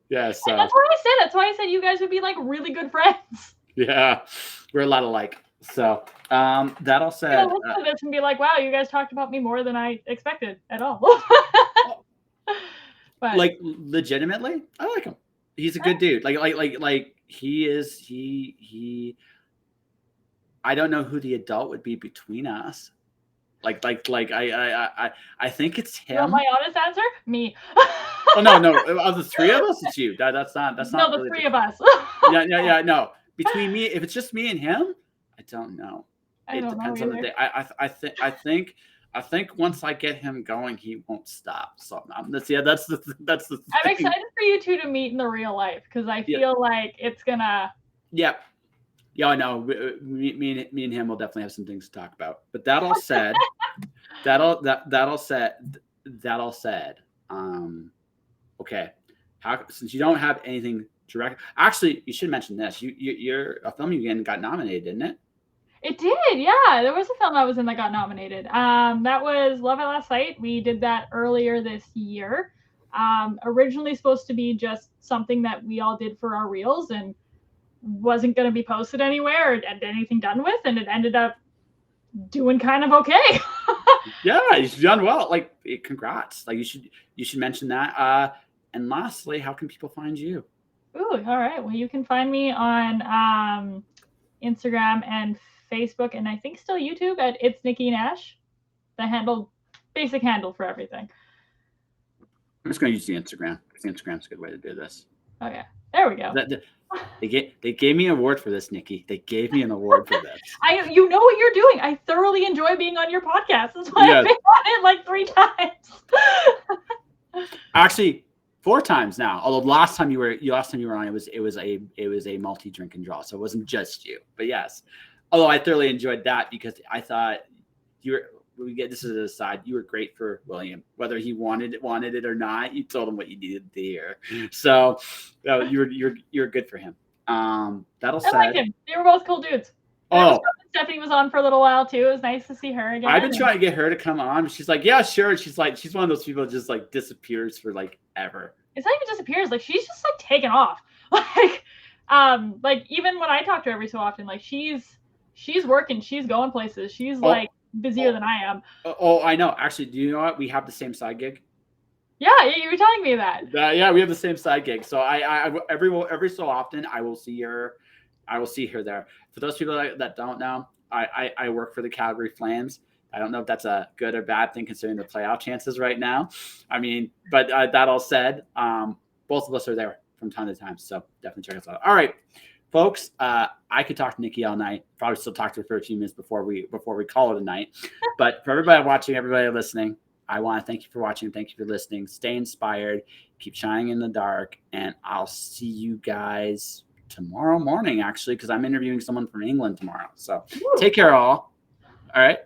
Yeah, so and that's why I said. That's why I said you guys would be like really good friends. Yeah, we're a lot alike. So that all said, look at this and be like, wow, you guys talked about me more than I expected at all. But like, legitimately, I like him. He's a good dude. Like he is. He. I don't know who the adult would be between us. I think it's him. You want my honest answer? Me. Oh no! Of the three of us, it's you. That's not. No, the really three of us. Yeah. No, between me, if it's just me and him, I don't know. It depends on the day. I think once I get him going, he won't stop. So that's the thing. I'm excited for you two to meet in the real life because I feel like it's gonna. Yep. Yeah, I know. Me and him will definitely have some things to talk about. But that all said, That all said. Okay. Since you don't have anything direct, actually, you should mention this. You're a film you again got nominated, didn't it? It did, yeah. There was a film I was in that got nominated. That was Love at Last Sight. We did that earlier this year. Originally supposed to be just something that we all did for our reels and wasn't going to be posted anywhere or anything done with, and it ended up doing kind of okay. Yeah, you've done well. Like, congrats. Like, you should mention that. And lastly, how can people find you? Ooh, all right. Well, you can find me on Instagram and Facebook, and I think still YouTube at It's Nikki Nash. The basic handle for everything. I'm just going to use the Instagram. Instagram's a good way to do this. Okay, there we go. They gave me an award for this, Nikki. They gave me an award for this. You know what you're doing. I thoroughly enjoy being on your podcast. That's why I've been on it like 3 times. Actually, 4 times now. Although last time you were on, it was a multi-drink and draw, so it wasn't just you. But yes, although I thoroughly enjoyed that because I thought this is an aside. You were great for William, whether he wanted it or not. You told him what you needed to hear, so you're good for him. That'll said. I like him. They were both cool dudes. Oh, Stephanie was on for a little while too. It was nice to see her again. I've been trying to get her to come on. She's like, yeah, sure. She's one of those people that just like disappears for like ever. It's not even disappears. Like she's just like taken off. Like even when I talk to her every so often, like she's working, she's going places. She's like busier than I am. Oh, I know. Actually, do you know what? We have the same side gig. Yeah, you were telling me that. Yeah, we have the same side gig. So I every so often I will see her. I will see her there. For those people that don't know, I work for the Calgary Flames. I don't know if that's a good or bad thing considering the playoff chances right now. I mean, but that all said, both of us are there from time to time. So definitely check us out. All right, folks. I could talk to Nikki all night. Probably still talk to her for a few minutes before we call it a night. But for everybody watching, everybody listening, I want to thank you for watching. Thank you for listening. Stay inspired. Keep shining in the dark. And I'll see you guys tomorrow morning, actually, because I'm interviewing someone from England tomorrow. So take care, all. All right.